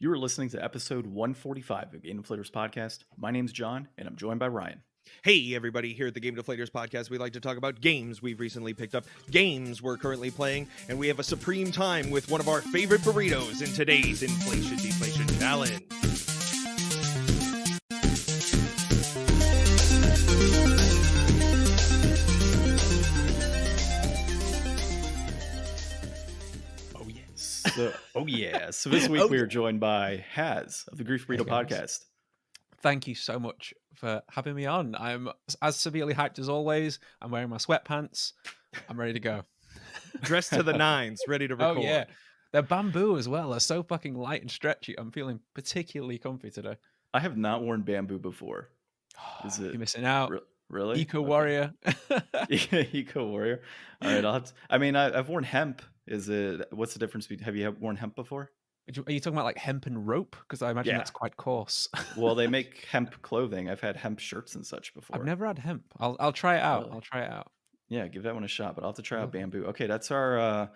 You are listening to episode 145 of Game Deflators Podcast. My name's John, and I'm joined by Ryan. Hey everybody, here at the Game Deflators Podcast, we like to talk about games we've recently picked up, games we're currently playing, and we have a supreme time with one of our favorite burritos in today's Inflation Deflation Challenge. So this week we are joined by Hazz of the Grief Burrito Podcast. Thank you so much for having me on. I'm as severely hyped as always. I'm wearing my sweatpants. I'm ready to go. Dressed to the nines, ready to record. Oh yeah, they're bamboo as well. They're so fucking light and stretchy. I'm feeling particularly comfy today. I have not worn bamboo before. Is it? You're missing out. Really? Eco warrior. Eco warrior. All right. I've worn hemp. What's the difference between? Have you worn hemp before? Are you talking about like hemp and rope? Because I imagine that's quite coarse. Well, they make hemp clothing. I've had hemp shirts and such before. I've never had hemp. I'll try it out. Really? I'll try it out. Yeah, give that one a shot. But I'll have to try out bamboo. Okay, that's our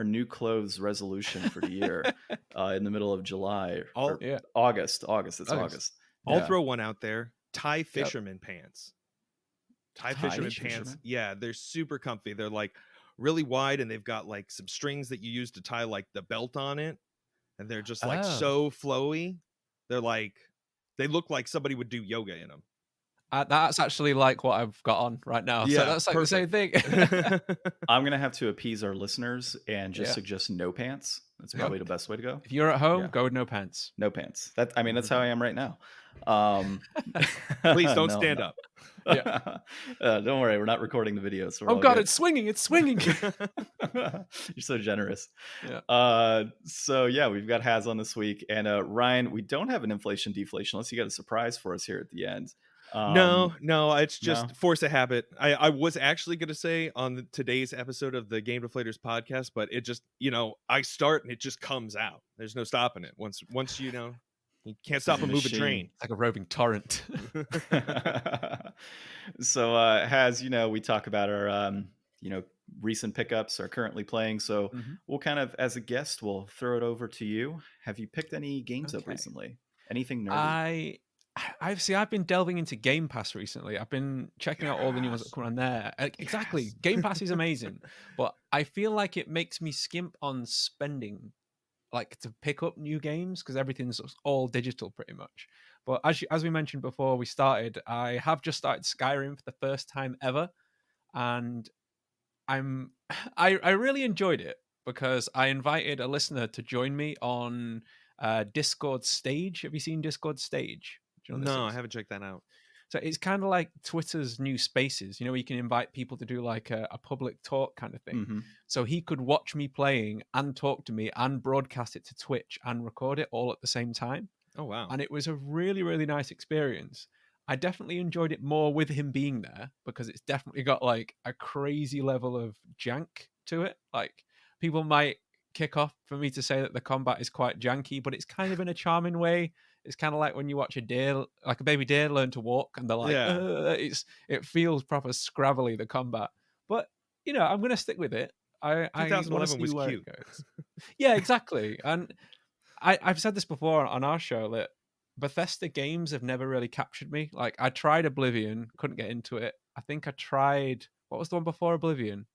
new clothes resolution for the year. In the middle of July. August. It's August. I'll throw one out there. Thai fisherman pants. Thai fisherman pants. Yeah, they're super comfy. They're like really wide, and they've got like some strings that you use to tie like the belt on it. And they're just like so flowy. They're like, they look like somebody would do yoga in them. That's actually like what I've got on right now. Yeah, so that's like perfect. The same thing. I'm going to have to appease our listeners and just suggest no pants. That's probably the best way to go. If you're at home, go with no pants. No pants. That's how I am right now. Please don't stand up. Yeah. Don't worry, we're not recording the video. So oh God, it's swinging. You're so generous. Yeah. We've got Hazz on this week, and Ryan, we don't have an inflation deflation unless you got a surprise for us here at the end. No, it's just force of habit. I was actually going to say on today's episode of the Game Deflators Podcast, but it just, I start and it just comes out. There's no stopping it. Once you can't stop a moving train. It's like a roving torrent. So, Hazz, we talk about our, recent pickups, are currently playing. So we'll kind of, as a guest, we'll throw it over to you. Have you picked any games up recently? Anything nerdy? I've been delving into Game Pass recently. I've been checking out all the new ones that come on there. Exactly. Game Pass is amazing, but I feel like it makes me skimp on spending, like to pick up new games, because everything's all digital pretty much. But as we mentioned before we started, I have just started Skyrim for the first time ever, and I really enjoyed it because I invited a listener to join me on Discord Stage. Have you seen Discord Stage? No, I haven't checked that out. So it's kind of like Twitter's new Spaces, where you can invite people to do like a public talk kind of thing. Mm-hmm. So he could watch me playing and talk to me and broadcast it to Twitch and record it all at the same time. Oh, wow. And it was a really, really nice experience. I definitely enjoyed it more with him being there because it's definitely got like a crazy level of jank to it. Like people might kick off for me to say that the combat is quite janky, but it's kind of in a charming way. It's kind of like when you watch a deer, like a baby deer, learn to walk, and they're like, it feels proper scrabbly, the combat. But I'm going to stick with it. I 2011 was cute. Yeah, exactly. And I've said this before on our show that Bethesda games have never really captured me. Like I tried Oblivion, couldn't get into it. I think I tried, what was the one before Oblivion?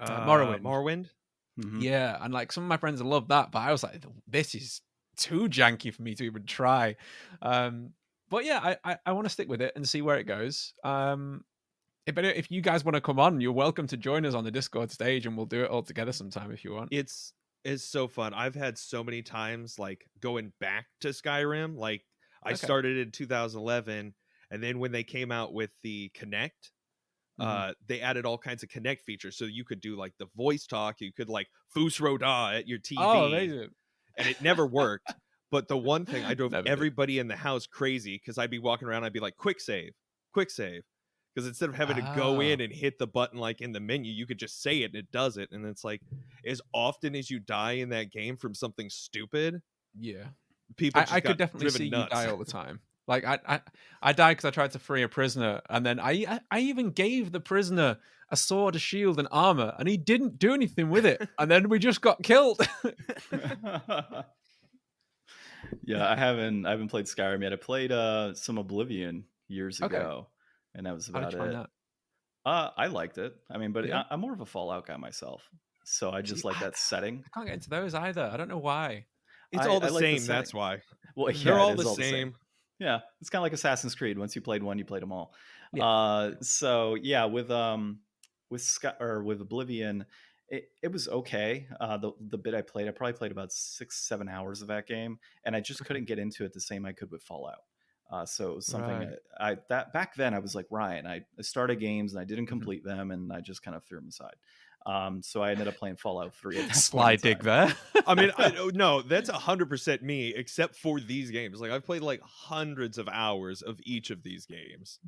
Morrowind. Mm-hmm. Yeah, and like some of my friends love that, but I was like, this is too janky for me to even try. But yeah, I want to stick with it and see where it goes. If you guys want to come on, you're welcome to join us on the Discord stage, and we'll do it all together sometime if you want. It's so fun. I've had so many times like going back to Skyrim. Like I started in 2011, and then when they came out with the Connect, they added all kinds of Connect features, so you could do like the voice talk. You could like Fus Roda at your TV. Oh, amazing. And it never worked. But the one thing, I drove everybody in the house crazy because I'd be walking around. I'd be like, quick save. Because instead of having to go in and hit the button like in the menu, you could just say it and it does it. And it's like, as often as you die in that game from something stupid, people just I could definitely see nuts. You die all the time. Like I died because I tried to free a prisoner, and then I even gave the prisoner a sword, a shield, and armor, and he didn't do anything with it, and then we just got killed. Yeah, I haven't played Skyrim yet. I played some Oblivion years Okay. ago, and that was How did about you find it. that? I liked it. I mean, but Yeah. I'm more of a Fallout guy myself, so I See, just like that setting. I can't get into those either. I don't know why. It's all I the like the same. setting. That's why. Well, They're yeah, it all is the all the same. same. Yeah, it's kind of like Assassin's Creed. Once you played one, you played them all. Yeah. So yeah, with Oblivion, it was okay. The bit I played, I probably played about 6-7 hours of that game, and I just Okay. couldn't get into it the same I could with Fallout. So it was something Right. that back then I was like Ryan. I started games and I didn't Mhm. complete them, and I just kind of threw them aside. So I ended up playing Fallout 3 at that Sly point in dig time. there. I mean, I don't know. That's 100% me, except for these games. Like I've played like hundreds of hours of each of these games.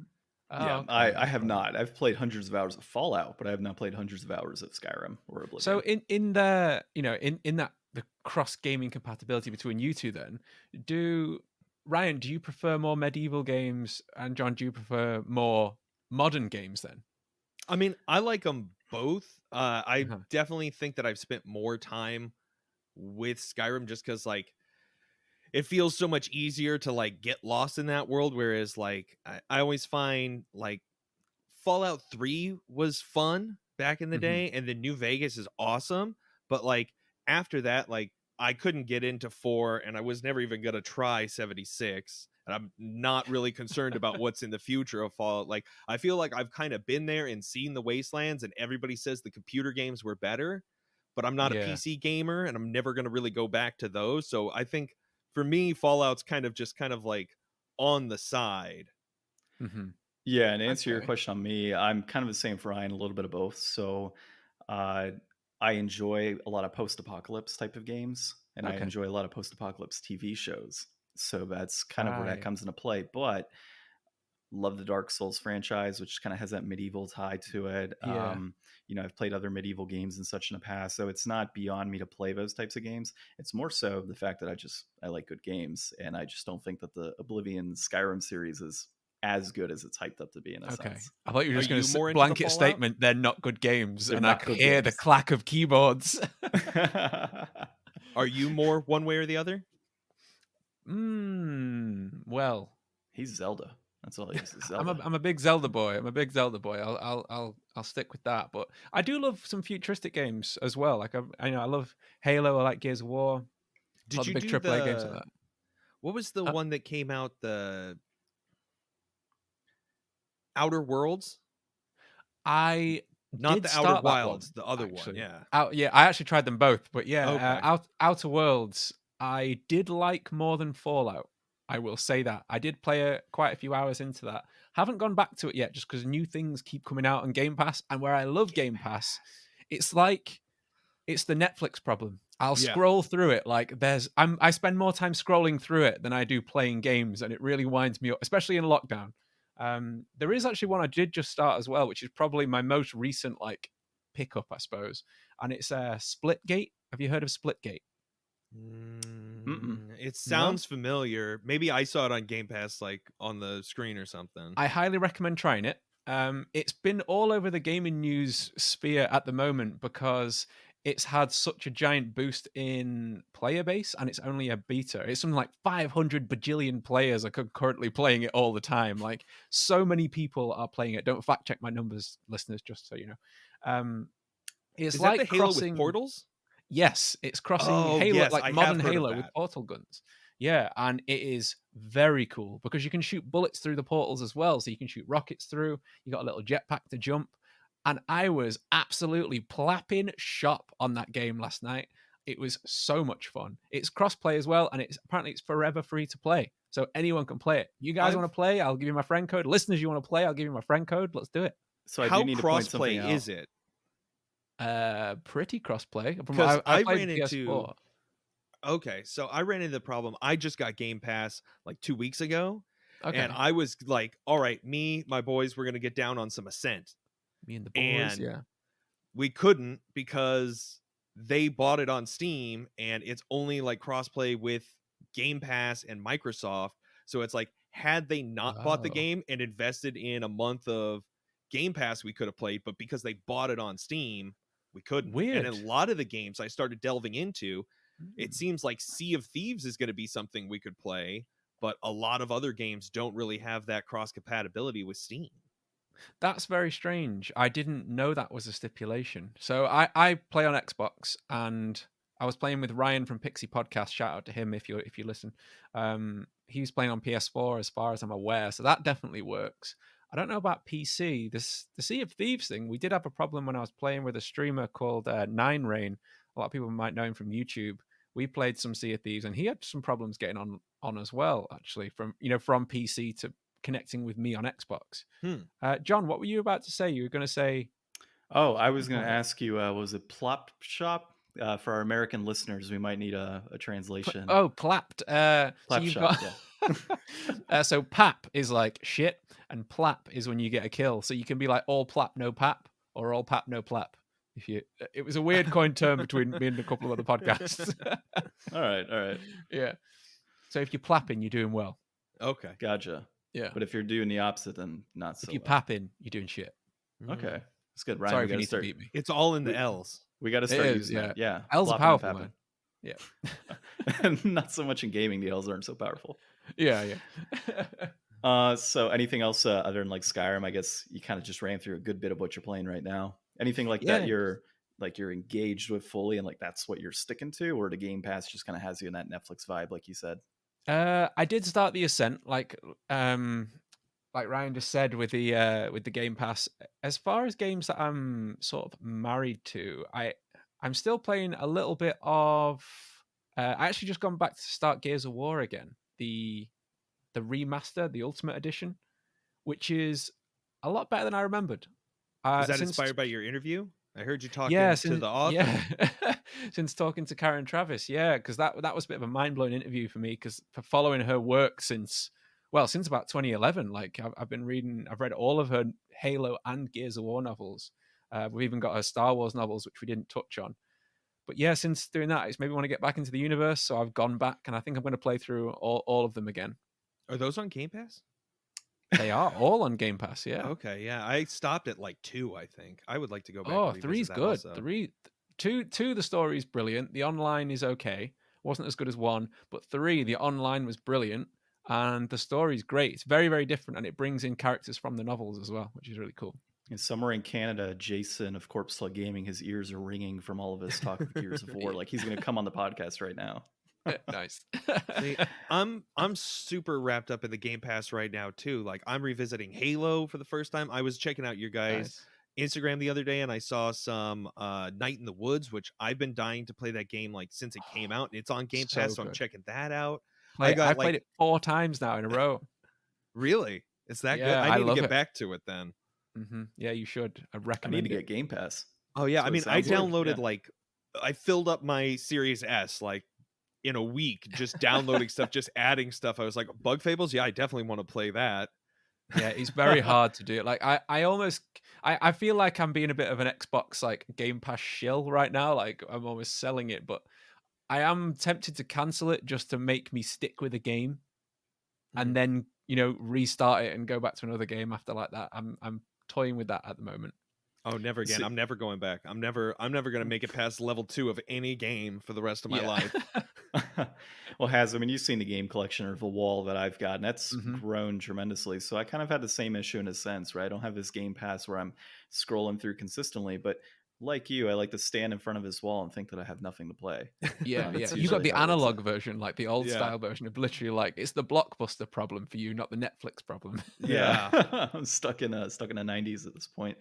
Yeah, Okay, I have okay. not. I've played hundreds of hours of Fallout, but I have not played hundreds of hours of Skyrim or Oblivion. So in the in that the cross gaming compatibility between you two, then Ryan, do you prefer more medieval games, and John, do you prefer more modern games then? I mean, I like them both. I Uh-huh. definitely think that I've spent more time with Skyrim just because like it feels so much easier to like get lost in that world. Whereas like I always find like Fallout 3 was fun back in the Mhm. day, and then New Vegas is awesome. But like after that, like I couldn't get into 4, and I was never even gonna try 76. And I'm not really concerned about what's in the future of Fallout. Like I feel like I've kind of been there and seen the wastelands, and everybody says the computer games were better, but I'm not a Yeah. PC gamer, and I'm never gonna really go back to those. So I think for me, Fallout's kind of like on the side. Mhm. Yeah, and to answer your Okay. question on me, I'm kind of the same for Ryan, a little bit of both. So uh, I enjoy a lot of post-apocalypse type of games, and I Okay. enjoy a lot of post-apocalypse TV shows. So that's kind of where that Right. comes into play. But love the Dark Souls franchise, which kind of has that medieval tie to it. Yeah. I've played other medieval games and such in the past, so it's not beyond me to play those types of games. It's more so the fact that I like good games, and I just don't think that the Oblivion Skyrim series is as good as it's hyped up to be in a Okay. sense. I thought you were Are just going you to more into the blanket Fallout? statement. They're not good games, They're and I not could good hear the games. clack of keyboards. Are you more one way or the other? Well, He's Zelda. That's all he is Zelda. I'm a big Zelda boy. I'm a big Zelda boy. I'll stick with that. But I do love some futuristic games as well. Like I love Halo. I like Gears of War. A Did lot you of big do AAA games like that. what was the Uh, one that came out, the Outer Worlds? I Not did the Outer start that one, Wilds, the other one, actually. yeah. Yeah, I actually tried them both, but yeah, Okay. Outer Worlds I did like more than Fallout. I will say that I did play quite a few hours into that. Haven't gone back to it yet, just because new things keep coming out on Game Pass, and where I love Game Pass, it's like it's the Netflix problem. I'll Yeah. scroll through it like I spend more time scrolling through it than I do playing games, and it really winds me up, especially in lockdown. There is actually one I did just start as well, which is probably my most recent like pickup, I suppose, and it's Splitgate. Have you heard of Splitgate? It sounds familiar. Maybe I saw it on Game Pass, like on the screen or something. I highly recommend trying it. It's been all over the gaming news sphere at the moment because it's had such a giant boost in player base, and it's only a beta. It's something like 500 bajillion players are currently playing it all the time. Like, so many people are playing it. Don't fact check my numbers, listeners, just so you know. It's Is like that the Halo crossing with portals? Yes, it's crossing Oh, Halo, yes, like I have modern heard of Halo with that. portal guns. Yeah, and it is very cool because you can shoot bullets through the portals as well. So you can shoot rockets through. You got a little jetpack to jump. And I was absolutely plapping shop on that game last night. It was so much fun. It's cross-play as well, and apparently it's forever free to play. So anyone can play it. You guys want to play? I'll give you my friend code. Listeners, you want to play? I'll give you my friend code. Let's do it. So I How do need to point something crossplay out. is it? Pretty crossplay. Because I played ran into PS4. Okay, so I ran into the problem. I just got Game Pass like 2 weeks ago, Okay. and I was like, all right, my boys, we're going to get down on some Ascent. Me and the boys, And yeah. we couldn't because they bought it on Steam, and it's only like crossplay with Game Pass and Microsoft. So it's like, had they not bought the Oh. game and invested in a month of Game Pass, we could have played, but because they bought it on Steam, we couldn't. Weird. And a lot of the games I started delving into, It seems like Sea of Thieves is going to be something we could play, but a lot of other games don't really have that cross compatibility with Steam. That's very strange. I didn't know that was a stipulation. So I play on Xbox, and I was playing with Ryan from Pixie Podcast. Shout out to him if you listen. He was playing on PS4 as far as I'm aware, so that definitely works. I don't know about PC. The Sea of Thieves thing, we did have a problem when I was playing with a streamer called Nine Rain. A lot of people might know him from YouTube. We played some Sea of Thieves, and he had some problems getting on as well, actually, from PC to connecting with me on Xbox. John, what were you about to say? You were going to say... Oh, I was going to ask you, was it Plop Shop? For our American listeners, we might need a translation. Plapped. Plap so you've shop, got... so pap is like shit, and plap is when you get a kill. So you can be like all plap, no pap, or all pap, no plap. It was a weird coin term between me and a couple of other podcasts. All right. Yeah. So if you're plapping, you're doing well. Okay. Gotcha. Yeah. But if you're doing the opposite, then not so If you're well. papping, you're doing shit. Okay. That's good. Ryan, Sorry we if you gotta need start. to beat me. It's all in the L's. We got to start is, using that. Yeah. L's are Plopping and powerful, man. Yeah. Not so much in gaming. The L's aren't so powerful. Yeah. So anything else other than like Skyrim? I guess you kind of just ran through a good bit of what you're playing right now. Anything like that you're engaged with fully, and like that's what you're sticking to, or the Game Pass just kind of has you in that Netflix vibe, like you said? I did start the Ascent, like Ryan just said, with the Game Pass. As far as games that I'm sort of married to, I'm still playing a little bit of. I actually just gone back to start Gears of War again, the remaster, the Ultimate Edition, which is a lot better than I remembered. Is that inspired by your interview? I heard you talking to the author. Yeah, since talking to Karen Travis, because that was a bit of a mind-blowing interview for me, because for following her work since about 2011, like I've read all of her Halo and Gears of War novels. We've even got her Star Wars novels, which we didn't touch on. But yeah, since doing that, it's made me want to get back into the universe, so I've gone back, and I think I'm going to play through all of them again. Are those on Game Pass? They are all on Game Pass, yeah. Okay, yeah. I stopped at like 2, I think. I would like to go back. Oh, 3's good. 2, the story is brilliant. The online is okay. Wasn't as good as 1, but 3, the online was brilliant, and the story's great. It's very, very different, and it brings in characters from the novels as well, which is really cool. And somewhere in Canada, Jason of Corpse Slug Gaming, his ears are ringing from all of his talk of Gears of War. Like he's going to come on the podcast right now. Nice. See, I'm super wrapped up in the Game Pass right now too. Like I'm revisiting Halo for the first time. I was checking out your guys' Instagram the other day, and I saw some Night in the Woods, which I've been dying to play that game like since it came out, and it's on Game Pass, so I'm checking that out. I played it 4 times now in a row. Really? It's that good? I need to get back to it then. Mm-hmm. Yeah, you should. I recommend. I need to get Game Pass. Oh yeah, I mean, I downloaded I filled up my Series S like in a week, just downloading stuff, just adding stuff. I was like, Bug Fables, yeah, I definitely want to play that. Yeah, it's very hard to do it. Like I feel like I'm being a bit of an Xbox like Game Pass shill right now. Like I'm almost selling it, but I am tempted to cancel it just to make me stick with the game, and then restart it and go back to another game after like that. I'm toying with that at the moment. Oh, never again. I'm never going back. I'm never going to make it past level 2 of any game for the rest of my life. Well, Hazz, I mean, you've seen the game collection or the wall that I've got, and that's grown tremendously. So I kind of had the same issue in a sense, right? I don't have this Game Pass where I'm scrolling through consistently, but like you, I like to stand in front of this wall and think that I have nothing to play. Yeah. You got the analog version, like the old style version of literally like it's the Blockbuster problem for you, not the Netflix problem. Yeah. I'm stuck in the 90s at this point.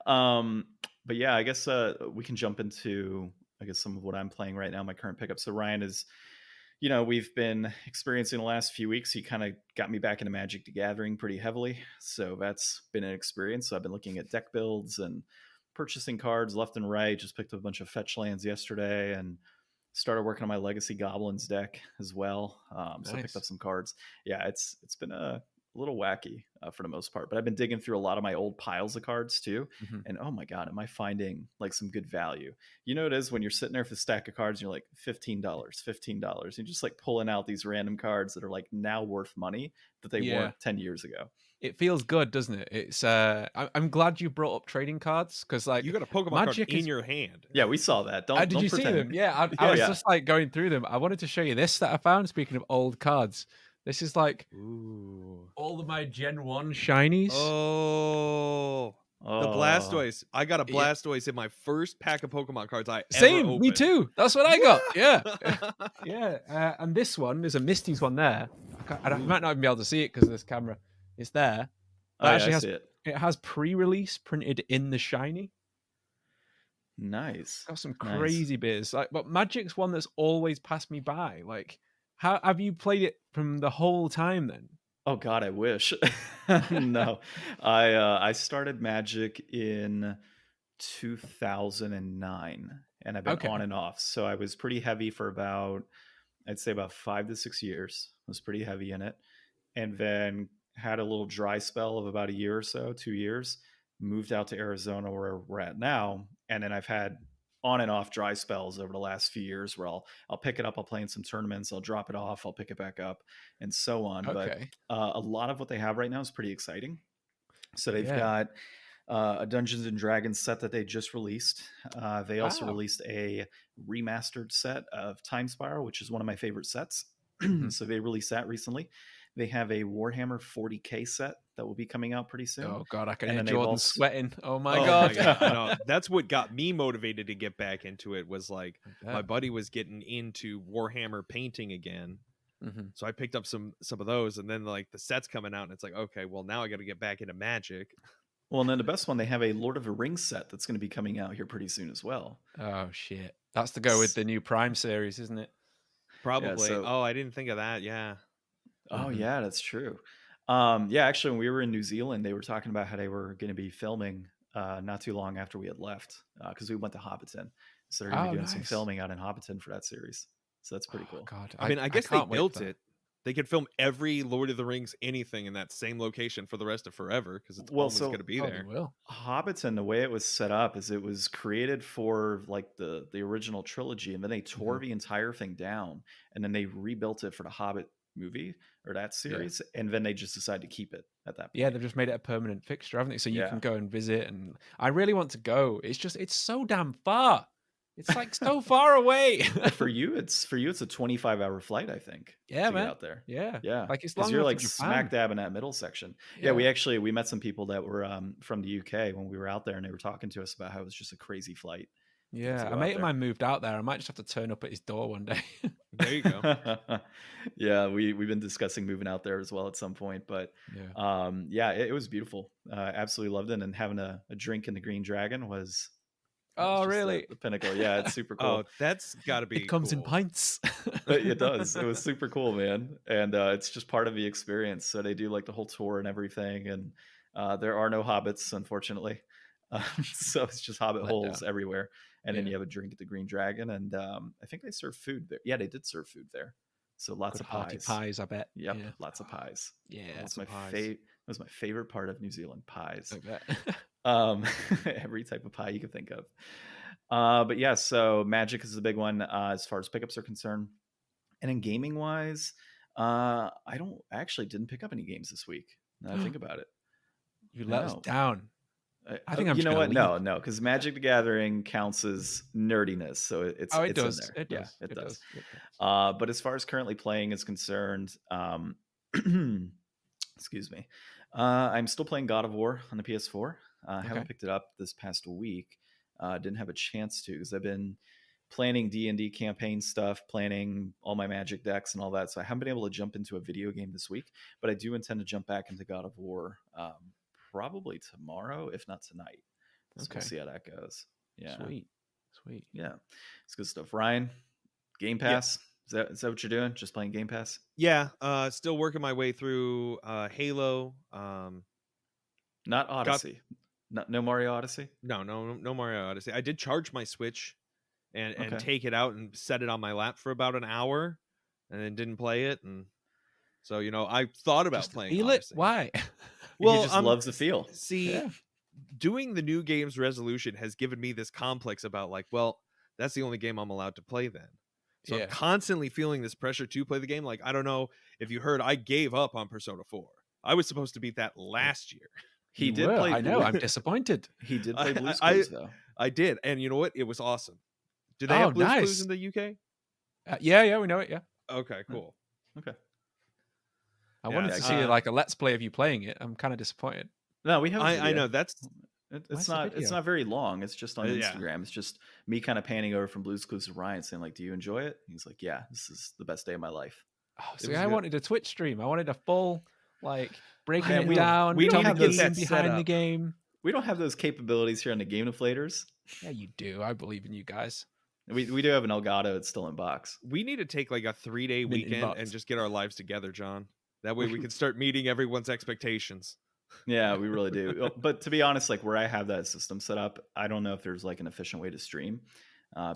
But yeah, I guess we can jump into some of what I'm playing right now, my current pickup. So Ryan is, we've been experiencing the last few weeks. He kind of got me back into Magic the Gathering pretty heavily. So that's been an experience. So I've been looking at deck builds and purchasing cards left and right. Just picked up a bunch of fetch lands yesterday and started working on my Legacy Goblins deck as well. So I picked up some cards. Yeah, it's been a little wacky for the most part, but I've been digging through a lot of my old piles of cards too. And oh my God, am I finding like some good value? It is when you're sitting there with a stack of cards and you're like $15. You're just like pulling out these random cards that are like now worth money that they weren't 10 years ago. it feels good, doesn't it? It's I'm glad you brought up trading cards because like You got a Pokemon Magic card in your hand. Yeah, we saw that. Don't did you pretend. see them? Yeah, I was just like going through them. I wanted to show you this that I found. Speaking of old cards, this is like all of my Gen 1 shinies. Oh, the Blastoise. I got a Blastoise in my first pack of Pokemon cards I ever opened. Me too. That's what I got. Yeah. Yeah. And this one, there's a Misty's one there. I might not even be able to see it because of this camera. It's there. But I see it. It has pre-release printed in the shiny. Nice. Got some crazy bits. Like, but Magic's one that's always passed me by. Like, how have you played it from the whole time then? Oh God, I wish. No, I started Magic in 2009, and I've been on and off. So I was pretty heavy for I'd say about 5 to 6 years. I was pretty heavy in it, and then had a little dry spell of about a year or so, 2 years. Moved out to Arizona where we're at now, and then I've had on and off dry spells over the last few years where I'll pick it up, I'll play in some tournaments, I'll drop it off, I'll pick it back up, and so on. But a lot of what they have right now is pretty exciting. So they've got a Dungeons and Dragons set that they just released. They also released a remastered set of Time Spiral, which is one of my favorite sets. So they released that recently. They have a Warhammer 40K set that will be coming out pretty soon. Oh God, I can hear Jordan sweating. Oh my God. No, that's what got me motivated to get back into it. Was like my buddy was getting into Warhammer painting again, so I picked up some of those, and then like the set's coming out, and it's like, okay, well now I got to get back into Magic. Well, and then the best one, they have a Lord of the Rings set that's going to be coming out here pretty soon as well. Oh shit, that's to go with the new Prime series, isn't it? Probably. Oh, I didn't think of that. Yeah. Oh yeah, that's true. Yeah, actually, when we were in New Zealand, they were talking about how they were going to be filming not too long after we had left, because we went to Hobbiton, so they're going to be doing some filming out in Hobbiton for that series. So that's pretty cool. God, I mean, I guess they built it. They could film every Lord of the Rings anything in that same location for the rest of forever because it's always going to be there. Hobbiton, the way it was set up is it was created for like the original trilogy, and then they tore the entire thing down, and then they rebuilt it for the Hobbit movie or that series, and then they just decided to keep it at that point. Yeah, they've just made it a permanent fixture, haven't they? So you can go and visit, and I really want to go. It's so damn far. It's like so far away. For you, it's a 25-hour flight, I think. Yeah, man. Get out there. Yeah. Like it's long. You're like smack dab in that middle section. Yeah, we met some people that were from the UK when we were out there, and they were talking to us about how it was just a crazy flight. Yeah, a mate of mine moved out there. I might just have to turn up at his door one day. There you go. Yeah, we've been discussing moving out there as well at some point, but it was beautiful. Absolutely loved it, and having a drink in the Green Dragon was really the pinnacle. Yeah, it's super cool. Oh, that's got to be. It comes in pints. It does. It was super cool, man, and it's just part of the experience. So they do like the whole tour and everything, and there are no hobbits, unfortunately. So it's just hobbit holes everywhere, and then you have a drink at the Green Dragon, and I think they serve food there. Yeah, they did serve food there, so lots of pies. I bet. Yep, lots of pies. Yeah, that's my was my favorite part of New Zealand, pies. I bet. Every type of pie you can think of. But yeah, so Magic is the big one as far as pickups are concerned, and in gaming wise, I didn't pick up any games this week. Now I think about it, you let us down. I think you know what? No, because Magic the Gathering counts as nerdiness, so it's does. In there. It does. But as far as currently playing is concerned, excuse me, I'm still playing God of War on the PS4. I haven't picked it up this past week. Didn't have a chance to because I've been planning D&D campaign stuff, planning all my Magic decks and all that. So I haven't been able to jump into a video game this week, but I do intend to jump back into God of War. Probably tomorrow, if not tonight. So we'll see how that goes. Yeah. Sweet. Yeah. It's good stuff. Ryan, Game Pass. Yeah. Is that what you're doing? Just playing Game Pass? Yeah. Still working my way through Halo. Not Odyssey. No Mario Odyssey? No Mario Odyssey. I did charge my Switch and take it out and set it on my lap for about an hour and then didn't play it. And so, I thought about playing Odyssey. Why? Well, he just loves the feel. See, doing the new game's resolution has given me this complex about like, well, that's the only game I'm allowed to play then. So I'm constantly feeling this pressure to play the game. Like, I don't know if you heard, I gave up on Persona 4. I was supposed to beat that last year. He did play. I know. I'm disappointed. He did play Blue's Clues though. I did, and you know what? It was awesome. Do they have Blue's Clues in the UK? Yeah, we know it. Yeah. Okay, cool. Okay. I wanted to see like a let's play of you playing it. I'm kind of disappointed. No, we have. I know that's. It's not very long. It's just on Instagram. It's just me kind of panning over from Blue's Clues to Ryan saying like, "Do you enjoy it?" He's like, "Yeah, this is the best day of my life." Oh, see, I wanted a Twitch stream. I wanted a full like breaking it we down. We don't have those behind the game. We don't have those capabilities here on the Game Deflators. Yeah, you do. I believe in you guys. We do have an Elgato. It's still in box. We need to take like a 3-day weekend and just get our lives together, John. That way we can start meeting everyone's expectations. Yeah, we really do. But to be honest, like where I have that system set up, I don't know if there's like an efficient way to stream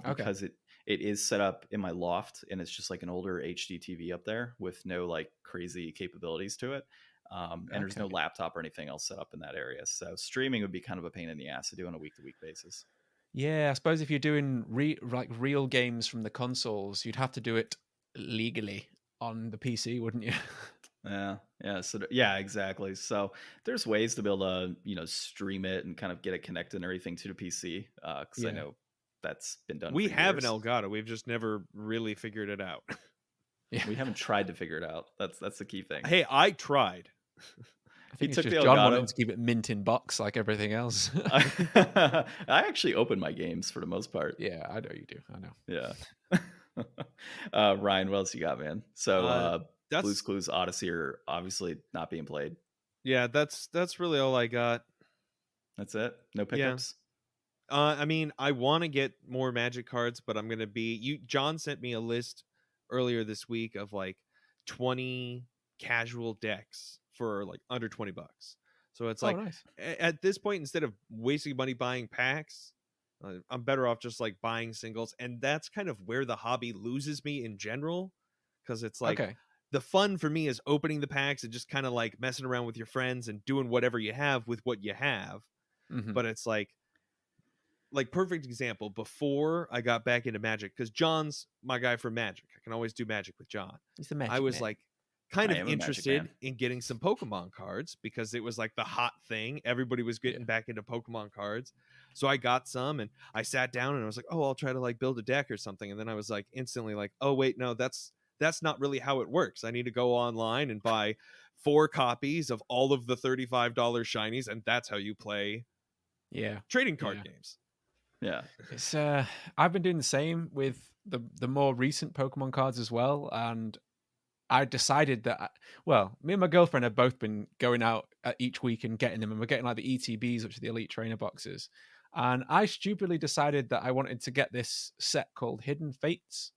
because it is set up in my loft and it's just like an older HD TV up there with no like crazy capabilities to it. And there's no laptop or anything else set up in that area. So streaming would be kind of a pain in the ass to do on a week-to-week basis. Yeah, I suppose if you're doing real games from the consoles, you'd have to do it legally on the PC, wouldn't you? Yeah. So yeah, exactly. So there's ways to be able to, stream it and kind of get it connected and everything to the PC. Because I know that's been done. We have years. an Elgato. We've just never really figured it out. Yeah, we haven't tried to figure it out. That's the key thing. Hey, I tried. I think it's just John wanted to keep it mint in box like everything else. I actually open my games for the most part. Yeah, I know you do. I know. Yeah. Ryan, what else you got, man? So Blue's Clues Odyssey are obviously not being played. Yeah, that's really all I got. That's it? No pickups? Yeah. I mean, I want to get more Magic cards, but I'm going to be... John sent me a list earlier this week of like 20 casual decks for like under $20. So it's like nice. At this point, instead of wasting money buying packs, I'm better off just like buying singles. And that's kind of where the hobby loses me in general, because it's like the fun for me is opening the packs and just kind of like messing around with your friends and doing whatever you have with what you have. But it's like perfect example, before I got back into Magic, because John's my guy for Magic. I can always do Magic with John. He's the Magic I was man. like kind of interested in getting some Pokemon cards because it was like the hot thing. Everybody was getting back into Pokemon cards. So I got some and I sat down and I was like, oh, I'll try to like build a deck or something. And then I was like instantly like, oh, wait, no, that's not really how it works. I need to go online and buy 4 copies of all of the $35 shinies. And that's how you play trading card games. Yeah. It's I've been doing the same with the more recent Pokemon cards as well. And I decided that, me and my girlfriend have both been going out each week and getting them, and we're getting like the ETBs, which are the Elite Trainer boxes. And I stupidly decided that I wanted to get this set called Hidden Fates,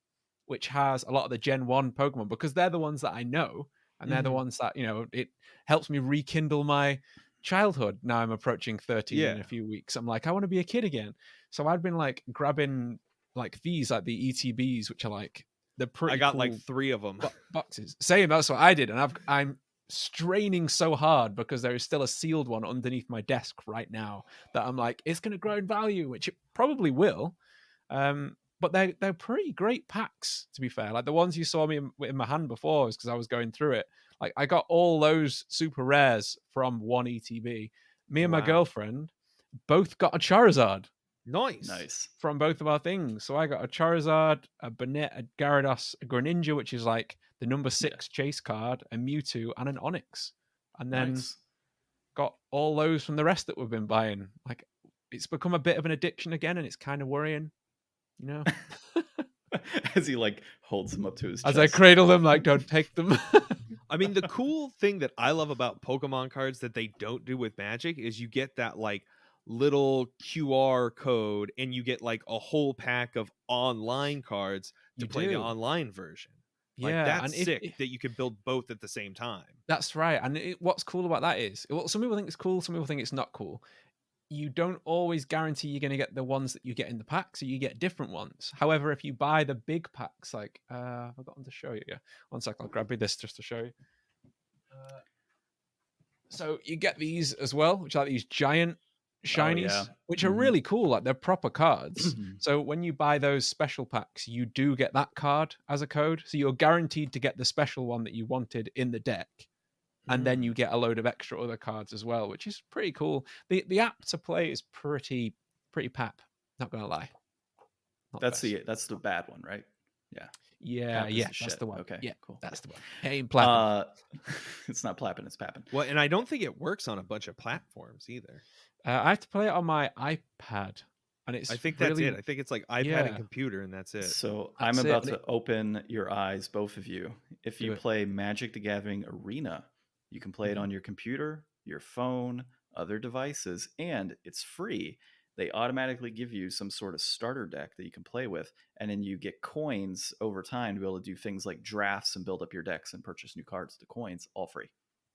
which has a lot of the Gen 1 Pokemon, because they're the ones that I know, and they're the ones that, it helps me rekindle my childhood. Now I'm approaching 13 in a few weeks. I'm like, I want to be a kid again. So I'd been like grabbing like these, like the ETBs, which are like, I got cool like 3 of them boxes. Same, that's what I did, and I'm straining so hard because there is still a sealed one underneath my desk right now that I'm like, it's going to grow in value, which it probably will. But they're pretty great packs, to be fair. Like the ones you saw me in my hand before is because I was going through it. Like I got all those super rares from one ETB. Me and my girlfriend both got a Charizard. Nice. From both of our things. So I got a Charizard, a Banette, a Gyarados, a Greninja, which is like the number 6 chase card, a Mewtwo, and an Onix. And then got all those from the rest that we've been buying. Like it's become a bit of an addiction again, and it's kind of worrying, As he like holds them up to his chest. As I cradle them, like, don't take them. I mean, the cool thing that I love about Pokemon cards that they don't do with Magic is you get that like little QR code and you get like a whole pack of online cards to play the online version. Like that's sick that you can build both at the same time. That's right. And what's cool about that is, some people think it's cool, some people think it's not cool. You don't always guarantee you're going to get the ones that you get in the pack, so you get different ones. However, if you buy the big packs, like I've forgotten to show you. Yeah, 1 second, I'll grab this just to show you. So you get these as well, which are these giant shinies, which are really cool. Like they're proper cards. So when you buy those special packs, you do get that card as a code. So you're guaranteed to get the special one that you wanted in the deck. and then you get a load of extra other cards as well, which is pretty cool. The app to play is pretty pap. Not gonna lie. That's the bad one, right? Yeah, that's the one. Okay, yeah, cool. That's the one. Hey, plapping. It's not plapping, it's papping. Well, and I don't think it works on a bunch of platforms either. I have to play it on my iPad, and I think that's it. I think it's like iPad and computer, and that's it. So I'm about to open your eyes, both of you. If you play Magic the Gathering Arena, you can play it on your computer, your phone, other devices, and it's free. They automatically give you some sort of starter deck that you can play with, and then you get coins over time to be able to do things like drafts and build up your decks and purchase new cards with the coins, all free.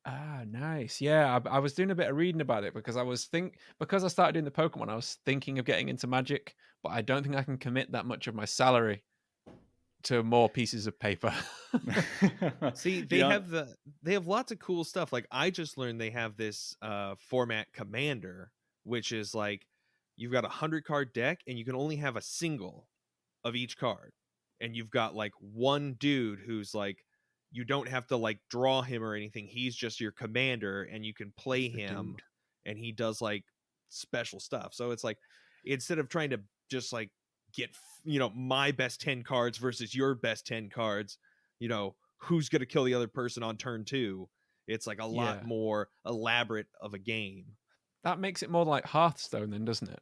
Ah, nice. Yeah, I was doing a bit of reading about it because because I started doing the Pokemon, I was thinking of getting into Magic, but I don't think I can commit that much of my salary to more pieces of paper. See, they have lots of cool stuff. Like I just learned they have this format Commander, which is like you've got 100-card deck and you can only have a single of each card. And you've got like one dude who's like, you don't have to like draw him or anything. He's just your commander and you can play him and he does like special stuff. So it's like, instead of trying to just like get, my best 10 cards versus your best 10 cards, who's going to kill the other person on turn 2. It's like a lot more elaborate of a game. That makes it more like Hearthstone then, doesn't it?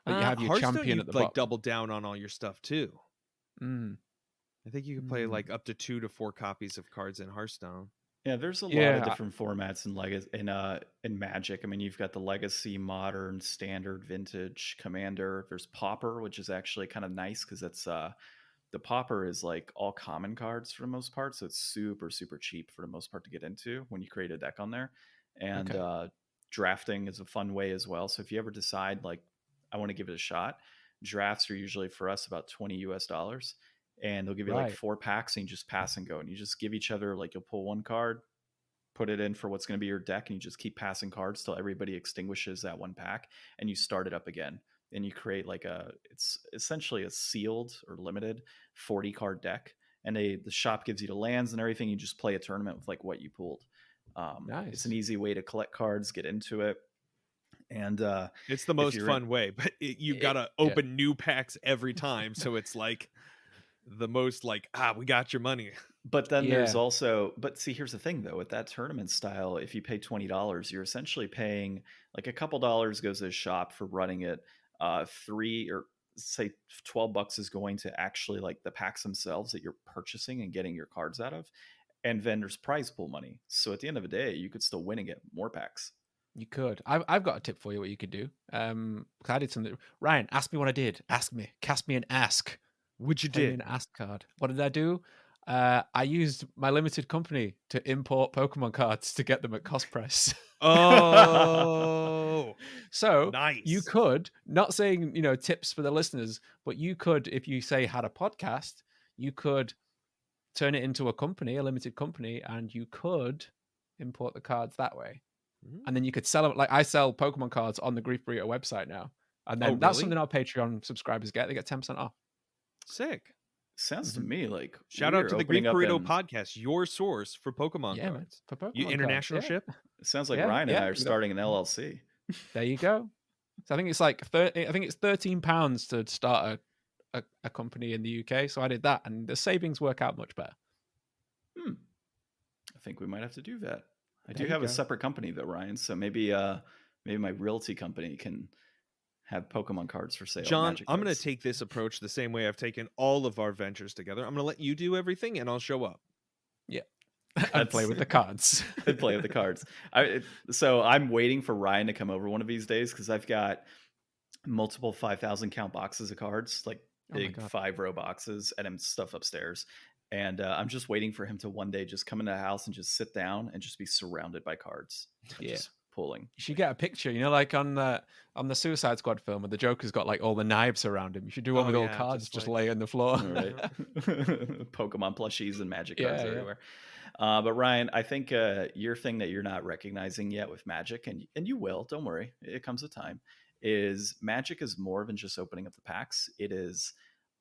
Like you have your Hearthstone, champion at the like bottom. double down on all your stuff too. I think you can play like up to 2 to 4 copies of cards in Hearthstone. Yeah, there's a lot of different formats in Magic. I mean, you've got the Legacy, Modern, Standard, Vintage, Commander. There's Pauper, which is actually kind of nice because it's the Pauper is like all common cards for the most part, so it's super cheap for the most part to get into when you create a deck on there. And drafting is a fun way as well. So if you ever decide like I want to give it a shot, drafts are usually for us about $20 and they'll give you like 4 packs and you just pass and go, and you just give each other, like, you'll pull one card, put it in for what's going to be your deck, and you just keep passing cards till everybody extinguishes that one pack and you start it up again. And you create like it's essentially a sealed or limited 40 card deck, and the shop gives you the lands and everything. You just play a tournament with like what you pulled. Nice. It's an easy way to collect cards, get into it. And it's the most fun way, but you gotta open new packs every time, so it's like the most like we got your money. But then there's also, but see, here's the thing though, with that tournament style, if you pay $20, you're essentially paying like a couple dollars goes to the shop for running it. 3 or say $12 is going to actually like the packs themselves that you're purchasing and getting your cards out of, and then there's prize pool money. So at the end of the day, you could still win and get more packs. You could. I've got a tip for you what you could do. Because I did something. Ryan, ask me what I did. Ask me. Cast me an ask. What'd you Play do? An ask card. What did I do? I used my limited company to import Pokemon cards to get them at cost price. Oh, so nice. You could, not saying, tips for the listeners, but you could, if you say had a podcast, you could turn it into a company, a limited company, and you could import the cards that way. And then you could sell them. Like I sell Pokemon cards on the Grief Burrito website now. And then that's something our Patreon subscribers get. They get 10% off. Sick. Sounds to me like shout out to the Grief Burrito podcast, your source for Pokemon cards. For Pokemon you international cards, ship. It sounds like Ryan and I are starting an LLC. There you go. So I think it's like it's £13 to start a company in the UK. So I did that, and the savings work out much better. I think we might have to do that. I do have a separate company though, Ryan. So maybe my realty company can have Pokemon cards for sale. John, I'm going to take this approach the same way I've taken all of our ventures together. I'm going to let you do everything, and I'll show up. Yeah, I'd play with the cards. I'd play with the cards. So I'm waiting for Ryan to come over one of these days because I've got multiple 5,000 count boxes of cards, like big 5-row boxes, and stuff upstairs. And I'm just waiting for him to one day just come into the house and just sit down and just be surrounded by cards. Just pulling. You should get a picture, like on the Suicide Squad film where the Joker's got like all the knives around him. You should do one with all cards just lay on the floor. Right. Pokemon plushies and Magic cards everywhere. But Ryan, I think your thing that you're not recognizing yet with Magic, and you will, don't worry, it comes a time, is Magic is more than just opening up the packs. It is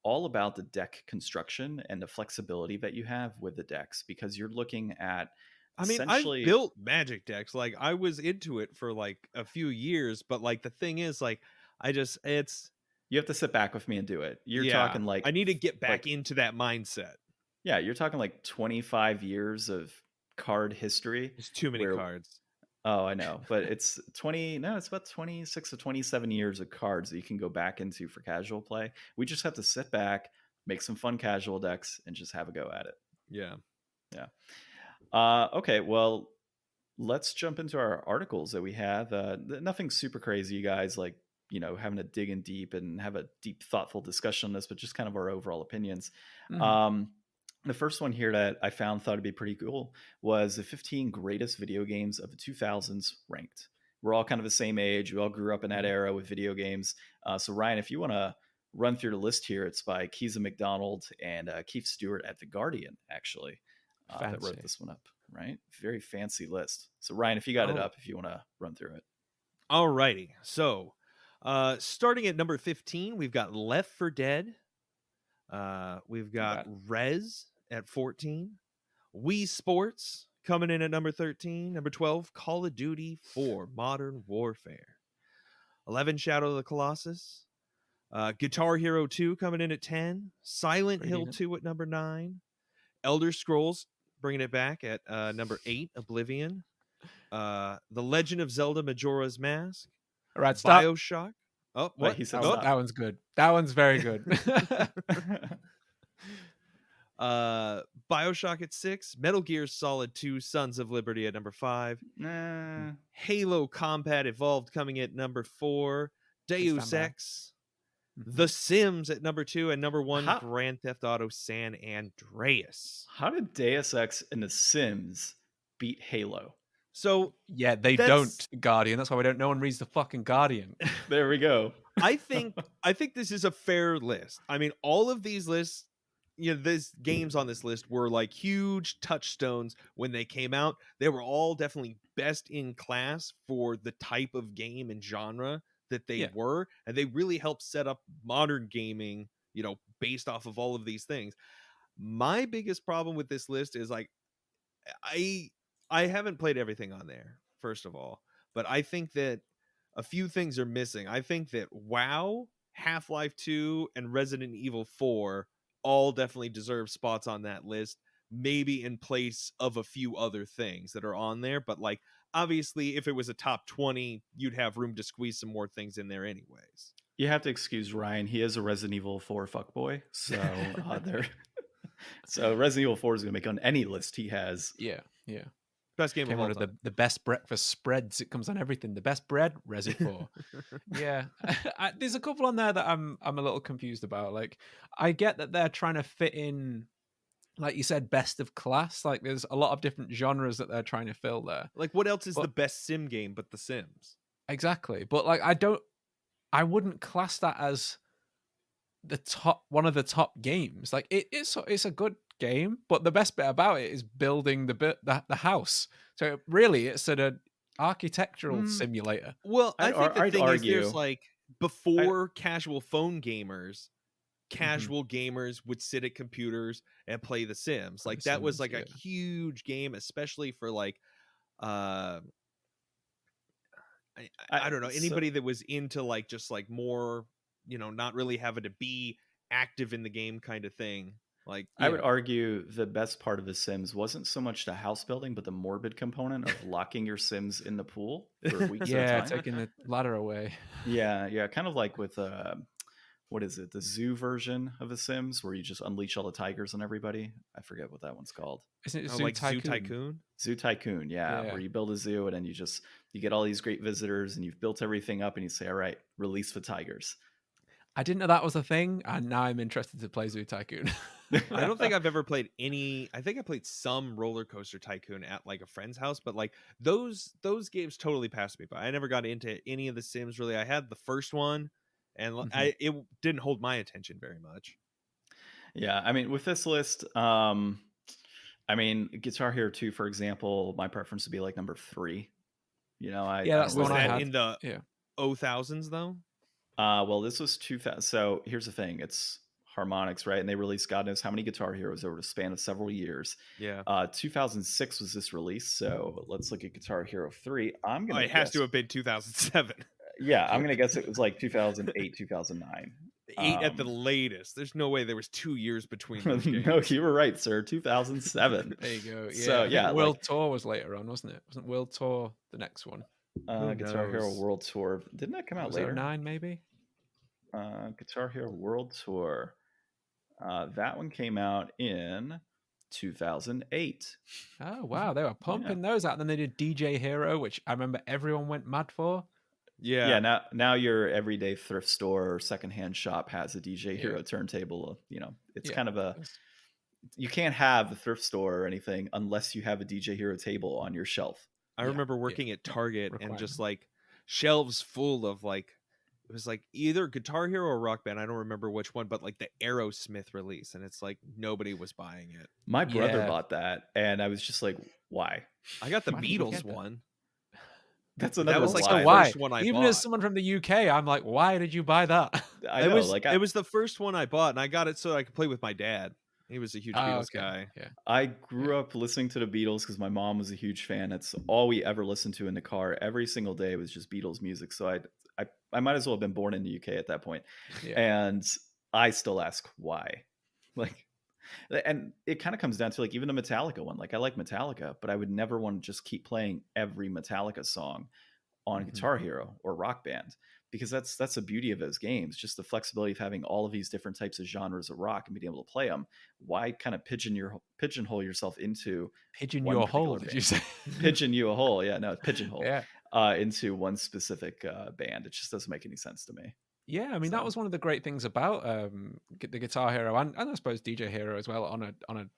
all about the deck construction and the flexibility that you have with the decks, because you're looking at I mean, I built Magic decks. Like, I was into it for like a few years, but like the thing is, like, it's you have to sit back with me and do it. You're talking like I need to get back into that mindset. Yeah, you're talking like 25 years of card history. There's too many cards. Oh, I know, but it's about 26 to 27 years of cards that you can go back into for casual play. We just have to sit back, make some fun casual decks, and just have a go at it. Yeah. Okay, well, let's jump into our articles that we have. Nothing super crazy, you guys, like, having to dig in deep and have a deep, thoughtful discussion on this, but just kind of our overall opinions. The first one here that I thought would be pretty cool was the 15 greatest video games of the 2000s ranked. We're all kind of the same age. We all grew up in that era with video games. So Ryan, if you want to run through the list here, it's by Keeza McDonald and Keith Stewart at The Guardian, actually, that wrote this one up, right? Very fancy list. So Ryan, if you got it up, if you want to run through it. All righty. So starting at number 15, we've got Left 4 Dead. We've got Rez at 14. Wii Sports coming in at number 13. Number 12, Call of Duty 4 Modern Warfare. 11, Shadow of the Colossus. Guitar Hero 2 coming in at 10. Silent Hill 2 at number 9. Elder Scrolls bringing it back at number 8, Oblivion. The Legend of Zelda Majora's Mask. All right, stop. BioShock. Oh, what? He said that one's good. That one's very good. BioShock at 6, Metal Gear Solid 2 Sons of Liberty at number 5, Halo Combat Evolved coming at number 4, Deus Ex, The Sims at number 2, and number 1, Grand Theft Auto San Andreas. How did Deus Ex and The Sims beat Halo? So yeah, they don't, Guardian. That's why no one reads the fucking Guardian. There we go. I think this is a fair list. I mean, all of these lists, these games on this list were like huge touchstones when they came out. They were all definitely best in class for the type of game and genre that they were, and they really helped set up modern gaming, based off of all of these things. My biggest problem with this list is like, I haven't played everything on there, first of all, but I think that a few things are missing. I think that WoW, Half-Life 2, and Resident Evil 4 all definitely deserve spots on that list, maybe in place of a few other things that are on there. But like, obviously, if it was a top 20, you'd have room to squeeze some more things in there anyways. You have to excuse Ryan. He is a Resident Evil 4 fuckboy. So so Resident Evil 4 is going to make on any list he has. Yeah. Best game of all time. The best breakfast spreads. It comes on everything. The best bread, Resi 4. Yeah. There's a couple on there that I'm a little confused about. Like, I get that they're trying to fit in, like you said, best of class. Like, there's a lot of different genres that they're trying to fill there. Like, what else is the best sim game but The Sims? Exactly. But like, I wouldn't class that as one of the top games. Like, it's a good game, but the best bit about it is building the house. So really, it's an architectural simulator. Well, I think the thing is, there's like, before casual phone gamers, casual gamers would sit at computers and play The Sims. Like, that was like a huge game, especially for like I don't know, anybody that was into like just like more, not really having to be active in the game kind of thing. Like, I would argue the best part of The Sims wasn't so much the house building, but the morbid component of locking your Sims in the pool for weeks at a time. Taking the ladder away. Yeah, kind of like with what is it? The zoo version of The Sims, where you just unleash all the tigers on everybody. I forget what that one's called. Isn't it Zoo Tycoon? Zoo Tycoon, yeah, where you build a zoo and then you get all these great visitors and you've built everything up and you say, all right, release the tigers. I didn't know that was a thing, and now I'm interested to play Zoo Tycoon. I don't think I've ever played any. I think I played some Roller Coaster Tycoon at like a friend's house, but like those games totally passed me by. I never got into any of the Sims really. I had the first one, and it didn't hold my attention very much. Yeah, I mean, with this list, Guitar Hero 2, for example, my preference would be like number 3. That's the was one I that had. in the 2000s though? Well, this was 2000. So here's the thing: it's harmonics, right? And they released God knows how many Guitar Heroes over the span of several years. Yeah. 2006 was this release, so let's look at Guitar Hero 3. I'm gonna it has to have been 2007. Yeah, I'm gonna guess it was like 2008, 2009. 8 at the latest. There's no way there was 2 years between those games. No, you were right, sir. 2007. There you go. Yeah. So yeah, World Tour was later on, wasn't it? Wasn't World Tour the next one? Guitar Hero World Tour. Didn't that come out later? 09 maybe. Guitar Hero World Tour. That one came out in 2008. Oh wow, they were pumping those out. And then they did DJ Hero, which I remember everyone went mad for. Yeah. Now your everyday thrift store or secondhand shop has a DJ Hero turntable. You know, it's kind of you can't have a thrift store or anything unless you have a DJ Hero table on your shelf. I remember working at Target and just like shelves full of like, it was like either Guitar Hero or Rock Band. I don't remember which one, but like the Aerosmith release. And it's like nobody was buying it. My brother bought that. And I was just like, why? I got the Beatles one. That was like the first one I bought. Even as someone from the UK, I'm like, why did you buy that? I know, it was the first one I bought, and I got it so I could play with my dad. He was a huge Beatles guy. Yeah. I grew up listening to the Beatles because my mom was a huge fan. That's all we ever listened to in the car. Every single day was just Beatles music. So I might as well have been born in the UK at that point. Yeah. And I still ask why. And it kind of comes down to like even the Metallica one. Like I like Metallica, but I would never want to just keep playing every Metallica song on Guitar Hero or Rock Band, because that's the beauty of those games, just the flexibility of having all of these different types of genres of rock and being able to play them. Why kind of pigeonhole yourself into pigeon you a hole? Did you say pigeon you a hole? Yeah, no, pigeonhole. Into one specific band. It just doesn't make any sense to me. Yeah, I mean that was one of the great things about the Guitar Hero and I suppose DJ Hero as well. On a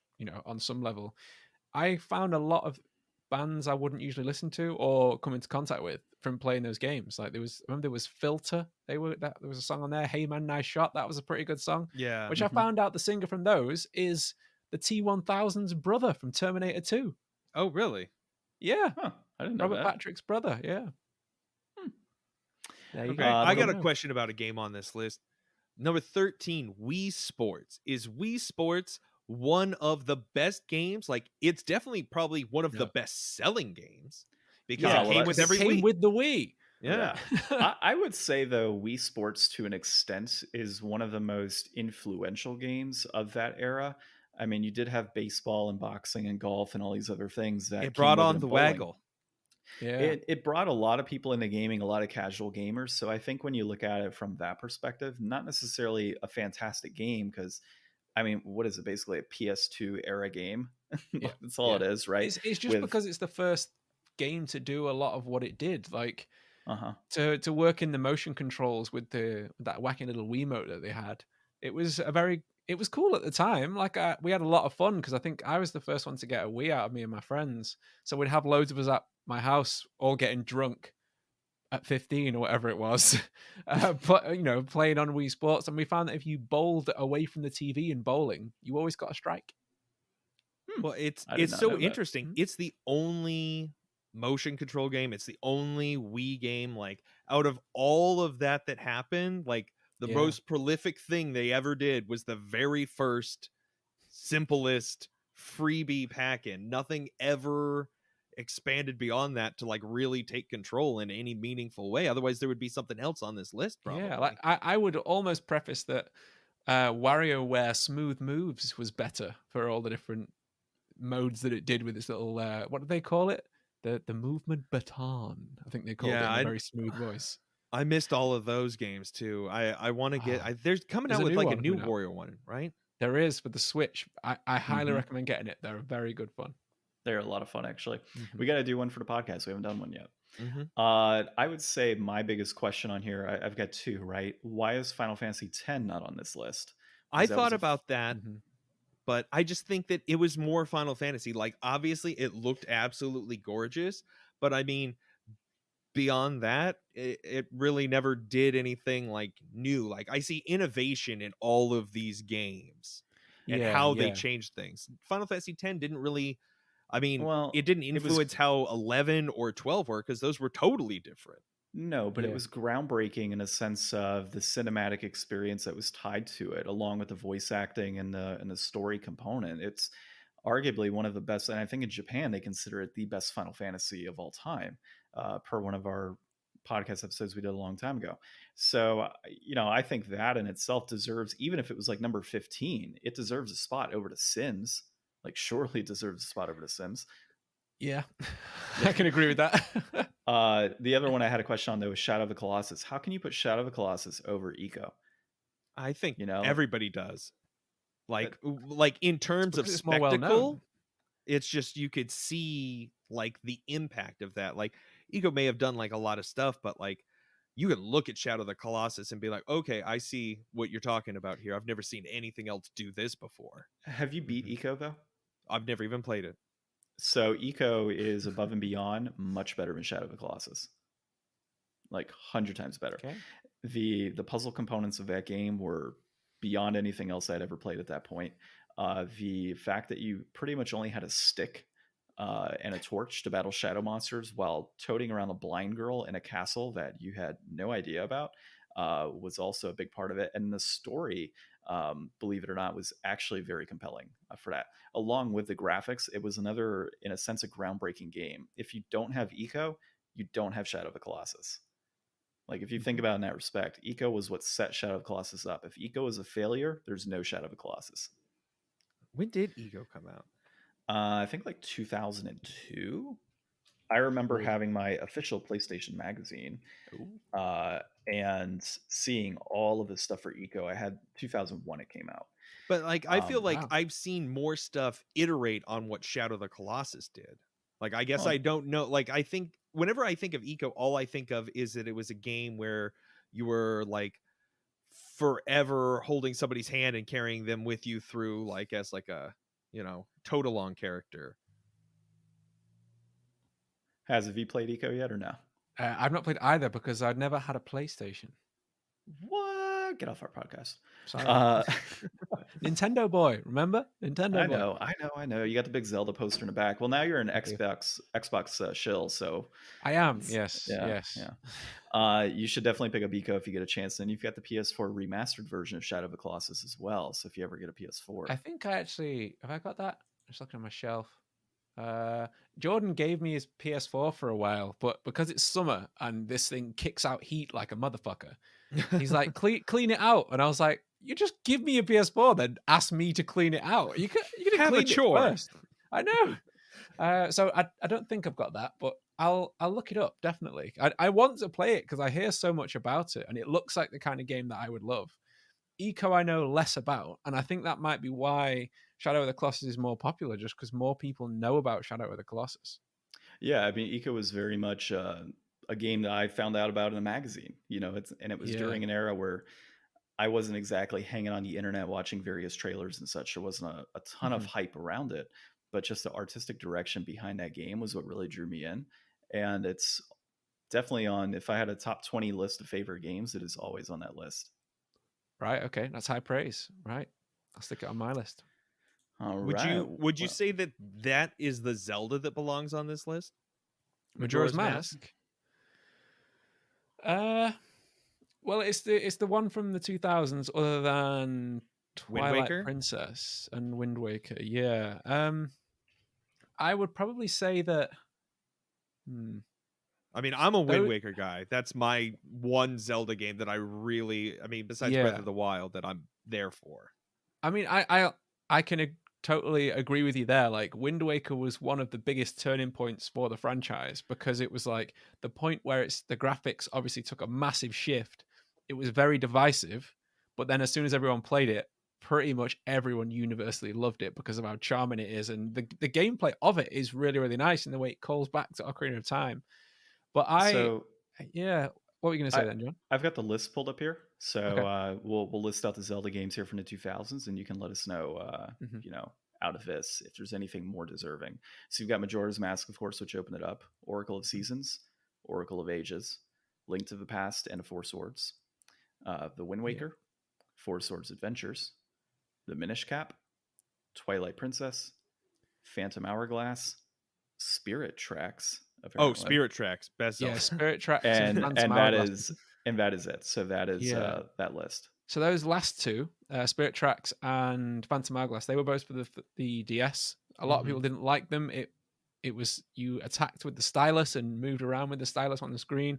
on some level, I found a lot of bands I wouldn't usually listen to or come into contact with from playing those games. Like there was Filter. There was a song on there, Hey Man Nice Shot. That was a pretty good song. Yeah. Which I found out the singer from those is the T-1000's brother from Terminator 2. Oh, really? Yeah. Huh. I didn't know Robert that. Patrick's brother. Yeah. Okay. I got a question about a game on this list. Number 13, Wii Sports. Is Wii Sports one of the best games? Like, it's definitely probably one of the best selling games because it came with every Wii. With the Wii. Yeah. I would say though, Wii Sports to an extent is one of the most influential games of that era. I mean, you did have baseball and boxing and golf and all these other things that it brought on the waggle. Yeah, it brought a lot of people into gaming, a lot of casual gamers. So I think when you look at it from that perspective, not necessarily a fantastic game, because I mean, what is it? Basically a PS2 era game. That's all it is, right? It's just because it's the first game to do a lot of what it did, like to work in the motion controls with that wacky little Wiimote that they had. It was cool at the time. Like we had a lot of fun because I think I was the first one to get a Wii out of me and my friends. So we'd have loads of us at my house all getting drunk at 15 or whatever it was, but playing on Wii Sports. And we found that if you bowled away from the TV in bowling, you always got a strike. Well, it's so interesting. It's the only motion control game. It's the only Wii game, like out of all of that happened, like the most prolific thing they ever did was the very first simplest freebie pack-in. Nothing ever expanded beyond that to like really take control in any meaningful way. Otherwise there would be something else on this list probably. Yeah, like I would almost preface that WarioWare Smooth Moves was better for all the different modes that it did with this little what do they call it? The movement baton, I think they called it in a very smooth voice. I missed all of those games too. I want to get there's coming out with like a new Wario one, right? There is for the Switch. I highly recommend getting it. They're very good fun. They're a lot of fun, actually. We got to do one for the podcast. We haven't done one yet. I would say my biggest question on here, I've got two, right? Why is Final Fantasy X not on this list? I thought about that, but I just think that it was more Final Fantasy. Like, obviously, it looked absolutely gorgeous, but I mean, beyond that, it really never did anything like new. Like, I see innovation in all of these games and how they changed things. Final Fantasy X didn't really... I mean, it didn't influence how 11 or 12 were because those were totally different. No, but it Yeah. was groundbreaking in a sense of the cinematic experience that was tied to it, along with the voice acting and the story component. It's arguably one of the best, and I think in Japan they consider it the best Final Fantasy of all time, per one of our podcast episodes we did a long time ago. So, I think that in itself deserves, even if it was like number 15, it deserves a spot over to Sims. Like, surely it deserves a spot over to Sims. Yeah, I can agree with that. The other one I had a question on though was Shadow of the Colossus. How can you put Shadow of the Colossus over Eco? I think Like, everybody does. Like in terms of it's more well spectacle, known. it's just you could see like the impact of that. Like Eco may have done like a lot of stuff, but like you can look at Shadow of the Colossus and be like, okay, I see what you're talking about here. I've never seen anything else do this before. have you beat Eco though? I've never even played it. So Eco is above and beyond much better than Shadow of the Colossus. Like 100 times better. Okay. The puzzle components of that game were beyond anything else I'd ever played at that point. The fact that you pretty much only had a stick and a torch to battle shadow monsters while toting around a blind girl in a castle that you had no idea about was also a big part of it. And the story, believe it or not, was actually very compelling for that. Along with the graphics, it was another, in a sense, a groundbreaking game. If you don't have Eco, you don't have Shadow of the Colossus. Like, if you think about it in that respect, Eco was what set Shadow of the Colossus up. If Eco is a failure, there's no Shadow of the Colossus. When did Eco come out? I think like 2002. I remember having my official PlayStation magazine and seeing all of the stuff for Eco. I had 2001 it came out. But like, I feel like I've seen more stuff iterate on what Shadow of the Colossus did. Like, I guess I don't know. Like, I think whenever I think of Eco, all I think of is that it was a game where you were like forever holding somebody's hand and carrying them with you through, like, as like a, toad-along character. Have you played Eco yet or no? I've not played either because I'd never had a PlayStation. What? Get off our podcast. Sorry. Nintendo boy, remember? Nintendo boy. I know. You got the big Zelda poster in the back. Well, now you're an Xbox shill, so I am. Yes. You should definitely pick up Eco if you get a chance. And you've got the PS4 remastered version of Shadow of the Colossus as well. So if you ever get a PS4, I think I actually have I got that. I'm just looking on my shelf. Jordan gave me his PS4 for a while, but because it's summer and this thing kicks out heat like a motherfucker, he's like, clean it out. And I was like, you just give me a PS4, then ask me to clean it out. You can have clean a chore. It first. I know. So I don't think I've got that, but I'll look it up, definitely. I want to play it because I hear so much about it, and it looks like the kind of game that I would love. Eco I know less about, and I think that might be why Shadow of the Colossus is more popular, just because more people know about Shadow of the Colossus. Yeah, I mean, Eco was very much a game that I found out about in a magazine. It was during an era where I wasn't exactly hanging on the internet watching various trailers and such. There wasn't a ton of hype around it, but just the artistic direction behind that game was what really drew me in. And it's definitely on, if I had a top 20 list of favorite games, it is always on that list. Right. Okay. That's high praise. Right. I'll stick it on my list. Would you say that is the Zelda that belongs on this list? Majora's Mask? Well, it's the one from the 2000s, other than Twilight Princess and Wind Waker. Yeah. I would probably say that. I mean, I'm a Wind Waker guy. That's my one Zelda game that I really, besides Breath of the Wild, that I'm there for. I mean, I can totally agree with you there. Like, Wind Waker was one of the biggest turning points for the franchise because it was like the point where the graphics obviously took a massive shift. It was very divisive, but then as soon as everyone played it, pretty much everyone universally loved it because of how charming it is. And the gameplay of it is really, really nice in the way it calls back to Ocarina of Time. But what were you going to say then, John? I've got the list pulled up here. So okay. We'll list out the Zelda games here from the 2000s, and you can let us know, out of this, if there's anything more deserving. So you've got Majora's Mask, of course, which opened it up. Oracle of Seasons, Oracle of Ages, Link to the Past, and Four Swords. The Wind Waker, Four Swords Adventures, The Minish Cap, Twilight Princess, Phantom Hourglass, Spirit Tracks, apparently. Oh, Spirit Tracks, best Zelda. Yeah, Spirit Tracks and Phantom that Hourglass. is it. So that is that list. So those last two, Spirit Tracks and Phantom Hourglass, they were both for the DS. A lot of people didn't like them. It was, you attacked with the stylus and moved around with the stylus on the screen.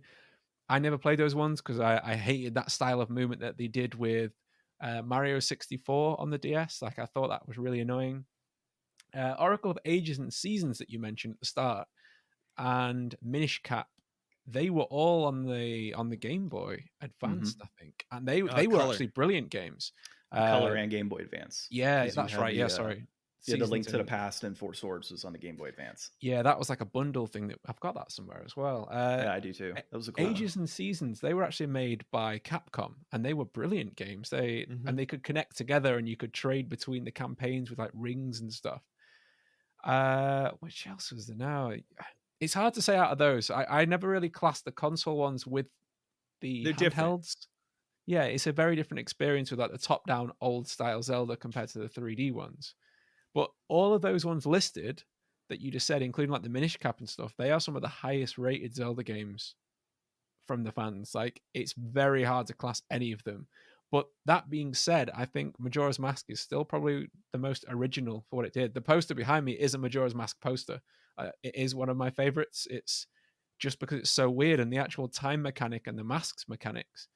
I never played those ones because I hated that style of movement that they did with Mario 64 on the DS. Like, I thought that was really annoying. Oracle of Ages and Seasons that you mentioned at the start, and Minish Cap, they were all on the Game Boy Advanced, I think, and they were Color. actually brilliant games. Color and Game Boy Advance. Yeah, that's right. Sorry. Yeah, the Link to the Past and Four Swords was on the Game Boy Advance. Yeah, that was like a bundle thing. That I've got that somewhere as well. Yeah, I do too. That was a cool Ages and Seasons. They were actually made by Capcom, and they were brilliant games. And they could connect together, and you could trade between the campaigns with like rings and stuff. Which else was there now? It's hard to say out of those. I never really classed the console ones with the handhelds. Different. Yeah, it's a very different experience with like the top-down old style Zelda compared to the 3D ones. But all of those ones listed that you just said, including like the Minish Cap and stuff, they are some of the highest rated Zelda games from the fans. Like, it's very hard to class any of them. But that being said, I think Majora's Mask is still probably the most original for what it did. The poster behind me is a Majora's Mask poster. It is one of my favorites. It's just because it's so weird, and the actual time mechanic and the masks mechanics,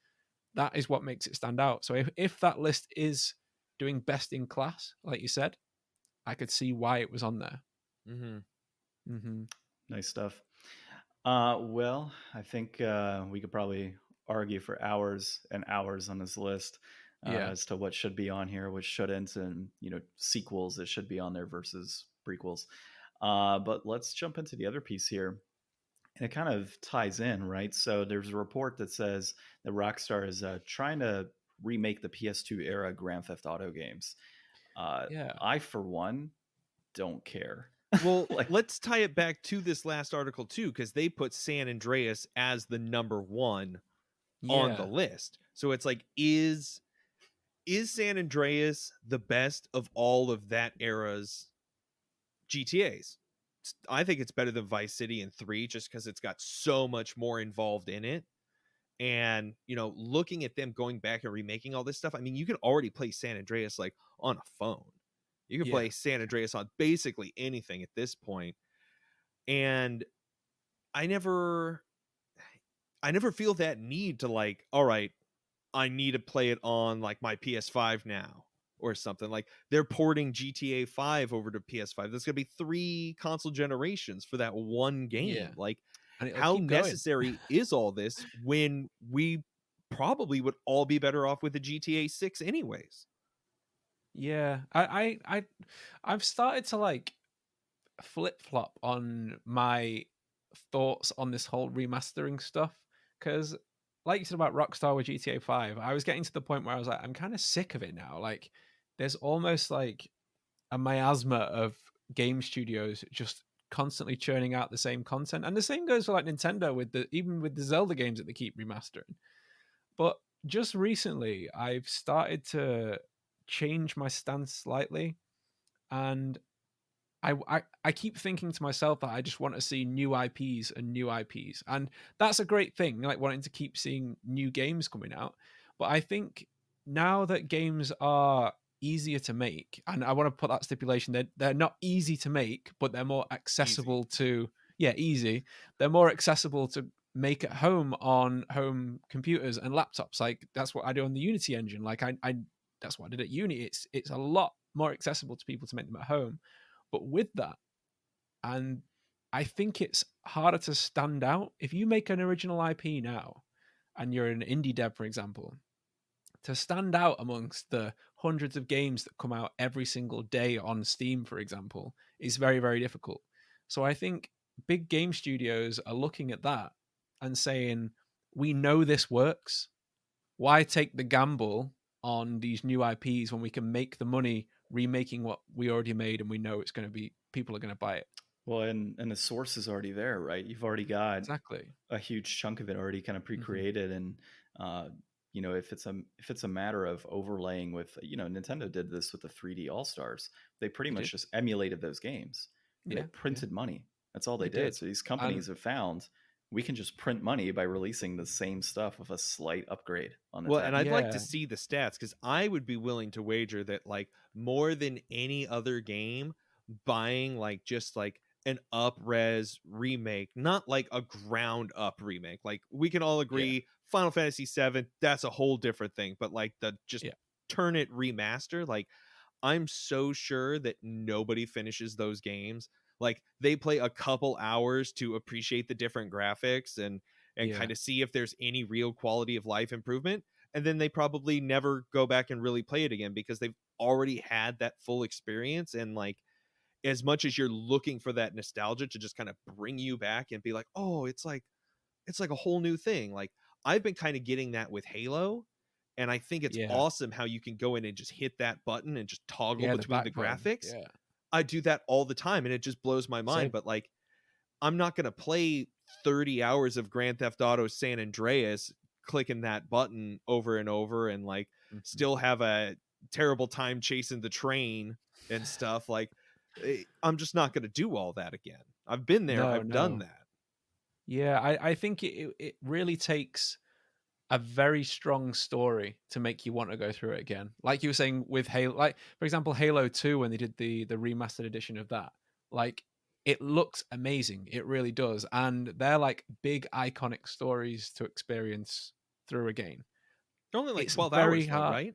that is what makes it stand out. So if that list is doing best in class, like you said, I could see why it was on there. Nice stuff. Well, I think we could probably argue for hours and hours on this list as to what should be on here, what shouldn't, and sequels that should be on there versus prequels. But let's jump into the other piece here. And it kind of ties in, right? So there's a report that says that Rockstar is trying to remake the PS2 era Grand Theft Auto games. I, for one, don't care. Well, let's tie it back to this last article too, because they put San Andreas as the number one on the list. So it's like, is San Andreas the best of all of that era's GTAs? I think it's better than Vice City and 3, just because it's got so much more involved in it. And, looking at them going back and remaking all this stuff, I mean, you can already play San Andreas like on a phone. You can play San Andreas on basically anything at this point. And I never feel that need to like, all right, I need to play it on like my PS5 now or something. Like, they're porting GTA 5 over to PS5. There's going to be 3 console generations for that one game. Yeah. Like, how necessary is all this when we probably would all be better off with the GTA 6 anyways? Yeah, I've started to like flip-flop on my thoughts on this whole remastering stuff, because like you said about Rockstar with GTA 5, I was getting to the point where I was like, I'm kind of sick of it now. Like, there's almost like a miasma of game studios just constantly churning out the same content, and the same goes for like Nintendo with even with the Zelda games that they keep remastering. But just recently, I've started to change my stance slightly, and I keep thinking to myself that I just want to see new IPs, and that's a great thing, like wanting to keep seeing new games coming out. But I think now that games are easier to make, and I want to put that stipulation, that they're not easy to make, but they're more accessible to easy. They're more accessible to make at home on home computers and laptops. Like, that's what I do on the Unity engine. Like, I that's what I did at uni. It's a lot more accessible to people to make them at home. But with that, and I think it's harder to stand out. If you make an original IP now, and you're an indie dev, for example, to stand out amongst the hundreds of games that come out every single day on Steam, for example, is very, very difficult. So I think big game studios are looking at that and saying, we know this works. Why take the gamble on these new IPs when we can make the money remaking what we already made, and we know it's going to be, people are going to buy it? Well, and the source is already there, right? You've already got exactly a huge chunk of it already kind of pre-created, and if it's a matter of overlaying with, Nintendo did this with the 3D All-Stars. They pretty much just emulated those games. And they printed money. That's all they did. So these companies have found we can just print money by releasing the same stuff with a slight upgrade on the Well, tech. and I'd like to see the stats, because I would be willing to wager that like more than any other game, buying like just like an up-res remake, not like a ground up remake. Like we can all agree Final Fantasy VII, that's a whole different thing, but like the just turn it remaster, like I'm so sure that nobody finishes those games. Like they play a couple hours to appreciate the different graphics and kind of see if there's any real quality of life improvement, and then they probably never go back and really play it again because they've already had that full experience. And like, as much as you're looking for that nostalgia to just kind of bring you back and be like, oh, it's like a whole new thing. Like I've been kind of getting that with Halo, and I think it's awesome how you can go in and just hit that button and just toggle between the graphics. I do that all the time, and it just blows my mind. But like, I'm not going to play 30 hours of Grand Theft Auto San Andreas clicking that button over and over and like still have a terrible time chasing the train and stuff. Like, I'm just not going to do all that again. I've been there. I've done that. Yeah, I think it really takes a very strong story to make you want to go through it again. Like you were saying with Halo, like for example, Halo 2, when they did the remastered edition of that, like it looks amazing. It really does. And they're like big iconic stories to experience through again. They're only like 12 hours, though, right?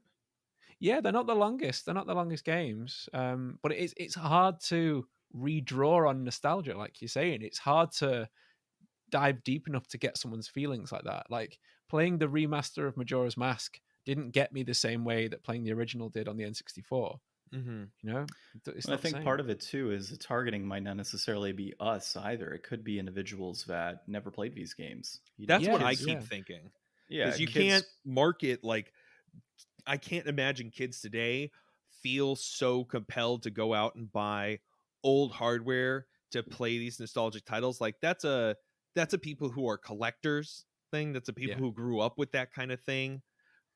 Yeah, they're not the longest. They're not the longest games. But it's hard to redraw on nostalgia, like you're saying. It's hard to dive deep enough to get someone's feelings like that. Like playing the remaster of Majora's Mask didn't get me the same way that playing the original did on the N64. Mm-hmm. You know, I think part of it too is the targeting might not necessarily be us either. It could be individuals that never played these games. That's what I keep thinking. Yeah, because you can't market like. I can't imagine kids today feel so compelled to go out and buy old hardware to play these nostalgic titles. Like that's a people who are collectors thing. That's a people who grew up with that kind of thing,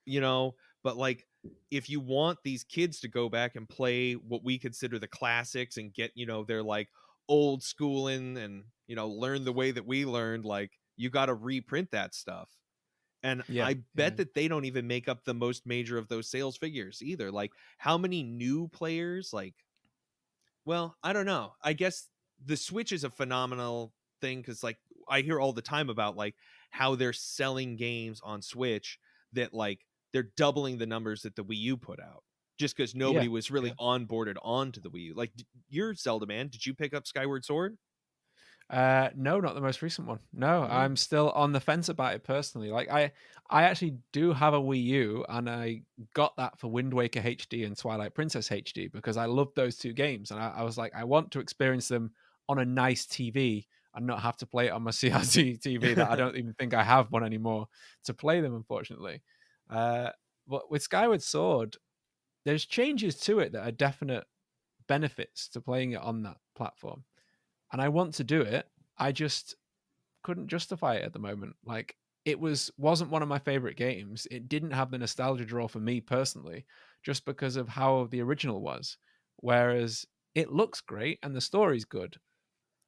you know. But like, if you want these kids to go back and play what we consider the classics and get, you know, their like old schooling and, you know, learn the way that we learned, like you got to reprint that stuff. And I bet that they don't even make up the most major of those sales figures either. Like how many new players, like, well, I don't know. I guess the Switch is a phenomenal thing because like I hear all the time about like how they're selling games on Switch that like they're doubling the numbers that the Wii U put out just because nobody was really onboarded onto the Wii U. Like you're Zelda man. Did you pick up Skyward Sword? No, not the most recent one. No, I'm still on the fence about it personally. Like I actually do have a Wii U, and I got that for Wind Waker HD and Twilight Princess HD because I loved those two games, and I was like, I want to experience them on a nice TV and not have to play it on my CRT TV that I don't even think I have one anymore to play them, unfortunately. But with Skyward Sword, there's changes to it that are definite benefits to playing it on that platform. And I want to do it. I just couldn't justify it at the moment. Like it wasn't one of my favorite games. It didn't have the nostalgia draw for me personally, just because of how the original was. Whereas it looks great and the story's good.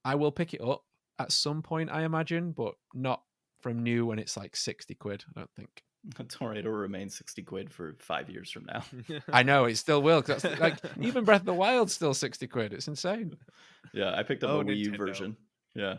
I will pick it up at some point, I imagine, but not from new when it's like 60 quid, I don't think. That's all right. It'll remain 60 quid for 5 years from now. I know, it still will. Cause that's like, even Breath of the Wild's still 60 quid. It's insane. Yeah, I picked up a Wii U version. Yeah.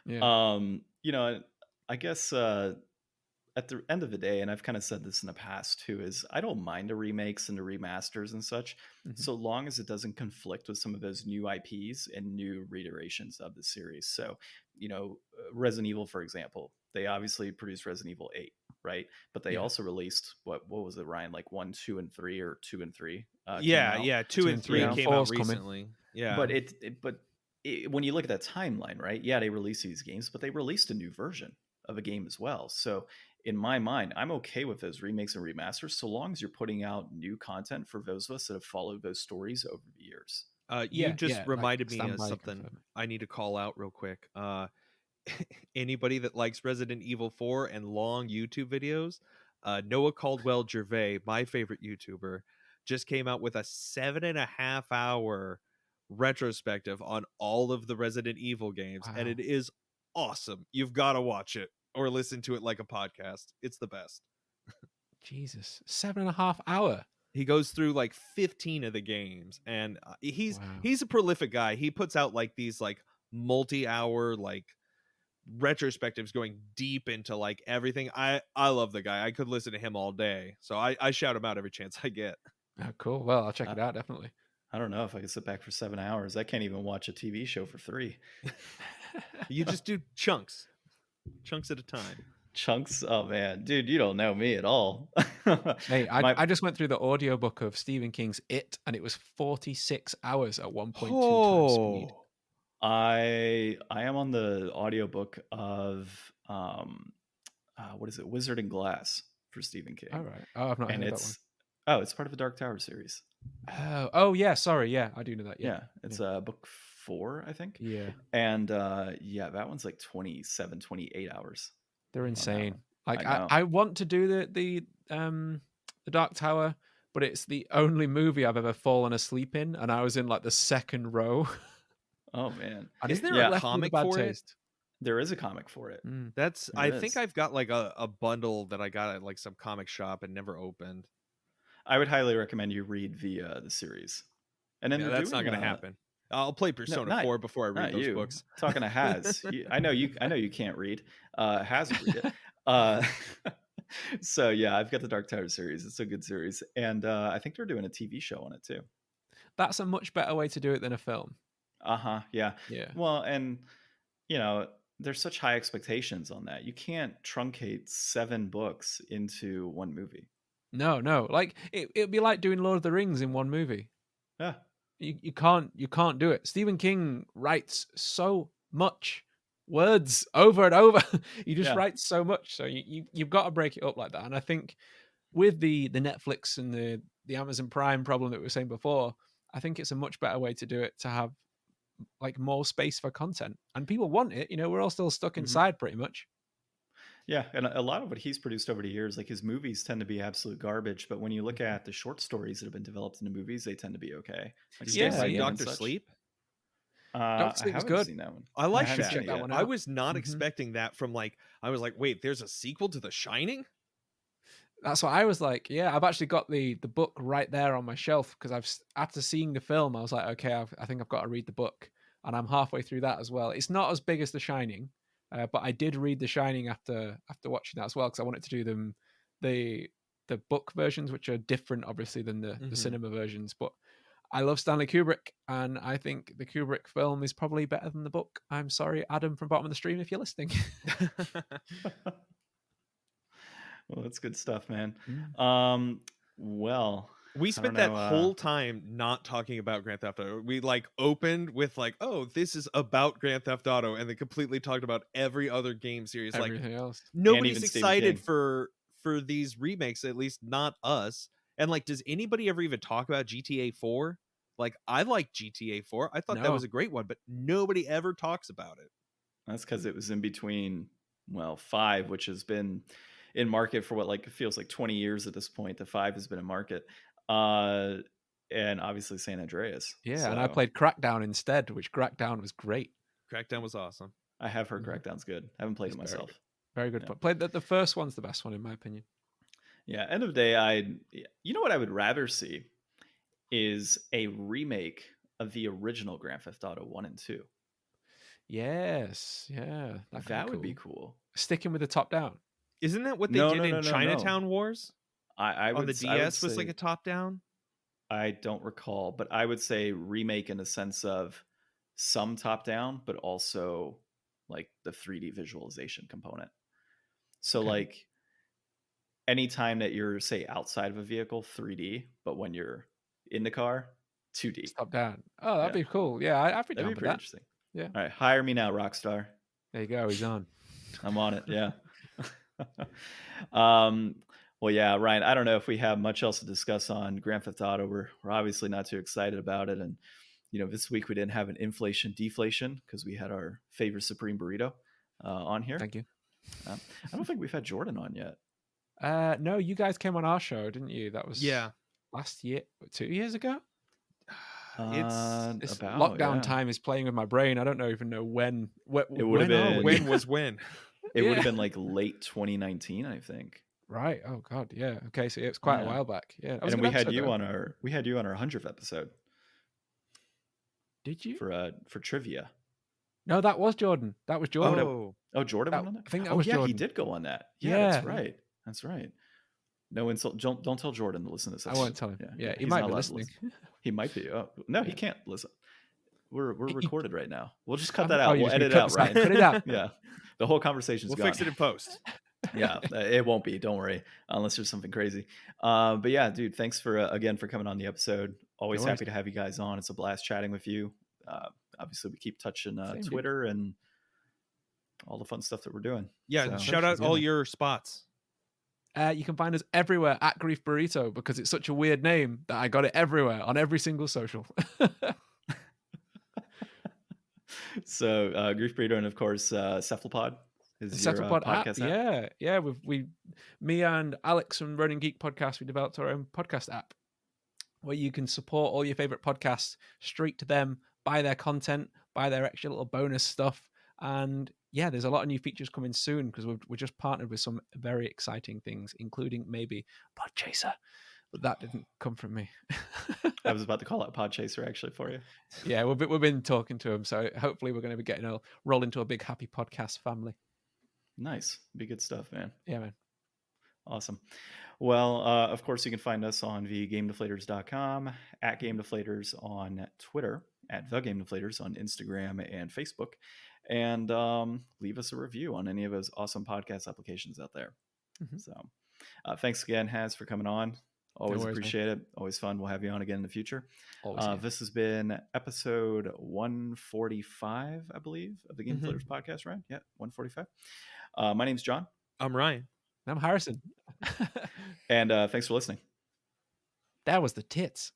You know, I guess at the end of the day, and I've kind of said this in the past too, is I don't mind the remakes and the remasters and such, so long as it doesn't conflict with some of those new IPs and new reiterations of the series. So, you know, Resident Evil, for example, they obviously produced Resident Evil 8, right? But they also released what was it, Ryan? Like 1, 2, and 3, or 2 and 3? 2 and 3 came out recently. Yeah, but when you look at that timeline, right? Yeah, they released these games, but they released a new version of a game as well. So in my mind, I'm okay with those remakes and remasters so long as you're putting out new content for those of us that have followed those stories over the years. You just reminded me of something I need to call out real quick. Anybody that likes Resident Evil 4 and long YouTube videos, Noah Caldwell Gervais, my favorite YouTuber, just came out with a 7.5 hour retrospective on all of the Resident Evil games, and it is awesome. You've got to watch it or listen to it like a podcast. It's the best. Jesus, 7.5 hours. He goes through like 15 of the games, and he's a prolific guy. He puts out like these like multi-hour like retrospectives going deep into like everything. I love the guy. I could listen to him all day, so I shout him out every chance I get. Oh, cool. Well, I'll check it out, definitely. I don't know if I can sit back for 7 hours. I can't even watch a TV show for 3. You just do chunks at a time. Chunks? Oh man, dude, you don't know me at all. Hey, I just went through the audiobook of Stephen King's It, and it was 46 hours at 1.2 times speed. I am on the audiobook of what is it, Wizard and Glass for Stephen King. All right. Oh, I've not heard that one. Oh, it's part of the Dark Tower series. Oh yeah, sorry, yeah, I do know that. Yeah, it's book 4, I think. Yeah, and that one's like 27, 28 hours. They're insane. Like I want to do the Dark Tower, but it's the only movie I've ever fallen asleep in, and I was in like the second row. Oh man, is there a comic for it? There is a comic for it. I think I've got like a bundle that I got at like some comic shop and never opened. I would highly recommend you read the series. And then that's not going to happen. I'll play Persona 4 before I read those books. Talking to Hazz, I know you can't read. Hazz will read it. So yeah, I've got the Dark Tower series. It's a good series, and I think they're doing a TV show on it too. That's a much better way to do it than a film. Yeah. Well, and there's such high expectations on that. You can't truncate 7 books into one movie. No. Like it'd be like doing Lord of the Rings in one movie. Yeah. You can't do it. Stephen King writes so much words over and over. He just writes so much. So you've got to break it up like that. And I think with the Netflix and the Amazon Prime problem that we were saying before, I think it's a much better way to do it, to have like more space for content. And people want it. We're all still stuck inside pretty much. Yeah, and a lot of what he's produced over the years, like his movies tend to be absolute garbage, but when you look at the short stories that have been developed into movies, they tend to be okay. Like Dr. Sleep? Dr. Sleep was good. Seen that one. I like that one. I was not expecting that from I was like, wait, there's a sequel to The Shining? That's what I was like. Yeah, I've actually got the book right there on my shelf, because after seeing the film, I was like, okay, I think I've got to read the book, and I'm halfway through that as well. It's not as big as The Shining. But I did read The Shining after watching that as well, because I wanted to do them the book versions, which are different, obviously, than the cinema versions. But I love Stanley Kubrick, and I think the Kubrick film is probably better than the book. I'm sorry, Adam from Bottom of the Stream, if you're listening. Well, that's good stuff, man. We spent that whole time not talking about Grand Theft Auto. We opened with oh, this is about Grand Theft Auto, and then completely talked about every other game series. Everything else. Nobody's excited for these remakes, at least not us. And does anybody ever even talk about GTA 4? I like GTA 4. I thought that was a great one, but nobody ever talks about it. That's because it was in between 5, which has been in market for what it feels like 20 years at this point. The 5 has been in market. And obviously San Andreas. Yeah, and I played Crackdown instead, which Crackdown was great. Crackdown was awesome. I have heard Crackdown's good. I haven't played it myself. Very good. Played the first one's the best one in my opinion. Yeah, end of the day, you know what I would rather see is a remake of the original Grand Theft Auto 1 and 2. Yes, yeah. That would be cool. Sticking with the top down. Isn't that what they did in Chinatown Wars? I on the DS was a top down. I don't recall, but I would say remake in the sense of some top down, but also the 3D visualization component. So anytime that you're say outside of a vehicle, 3D, but when you're in the car, 2D. It's top down. Oh, that'd be cool. Yeah, I'd be down for that. Interesting. Yeah. All right, hire me now, Rockstar. There you go. He's on. I'm on it. Yeah. Well, yeah, Ryan, I don't know if we have much else to discuss on Grand Theft Auto. We're obviously not too excited about it. And, this week we didn't have an inflation deflation because we had our favorite Supreme Burrito on here. Thank you. I don't think we've had Jordan on yet. No, you guys came on our show, didn't you? That was last year, 2 years ago? This lockdown time is playing with my brain. I don't even know when. It would have been. When was when? It would have been like late 2019, I think. Right. Oh God. Yeah. Okay. So it's quite a while back. Yeah. And we had you on our 100th episode. Did you? For trivia. No, that was Jordan. That was Jordan. Oh, Jordan went on that? I think that was Jordan. He did go on that. Yeah, that's right. No insult. Don't tell Jordan to listen to this. I won't tell him. Yeah, he might be listening. He might be. Oh no, he can't listen. We're recorded right now. We'll just cut that out. We'll edit it out, right? Cut it out. Yeah, the whole conversation's gone. We'll fix it in post. Yeah, it won't be. Don't worry, unless there's something crazy. But yeah, dude, thanks for again for coming on the episode. Always happy to have you guys on. It's a blast chatting with you. Obviously, we keep touching Twitter and all the fun stuff that we're doing. Yeah, shout out all your spots. You can find us everywhere at Grief Burrito because it's such a weird name that I got it everywhere on every single social. So Grief Burrito and of course Cephalopod is your podcast app. Yeah. Me and Alex from Running Geek Podcast, we developed our own podcast app where you can support all your favorite podcasts straight to them, buy their content, buy their extra little bonus stuff. And yeah, there's a lot of new features coming soon because we're just partnered with some very exciting things, including maybe Podchaser. But that didn't come from me. I was about to call out Podchaser actually for you. Yeah, we've been talking to him. So hopefully we're going to be getting roll into a big happy podcast family. Nice. Be good stuff, man. Yeah, man. Awesome. Well, of course, you can find us on thegamedeflators.com, at Game Deflators on Twitter, at The Game Deflators on Instagram and Facebook, and leave us a review on any of those awesome podcast applications out there. Mm-hmm. So thanks again, Hazz, for coming on. Always appreciate it. Always fun. We'll have you on again in the future. This has been episode 145, I believe, of the Game Deflators podcast, right? Yeah, 145. My name's John. I'm Ryan. I'm Harrison. And thanks for listening. That was the tits.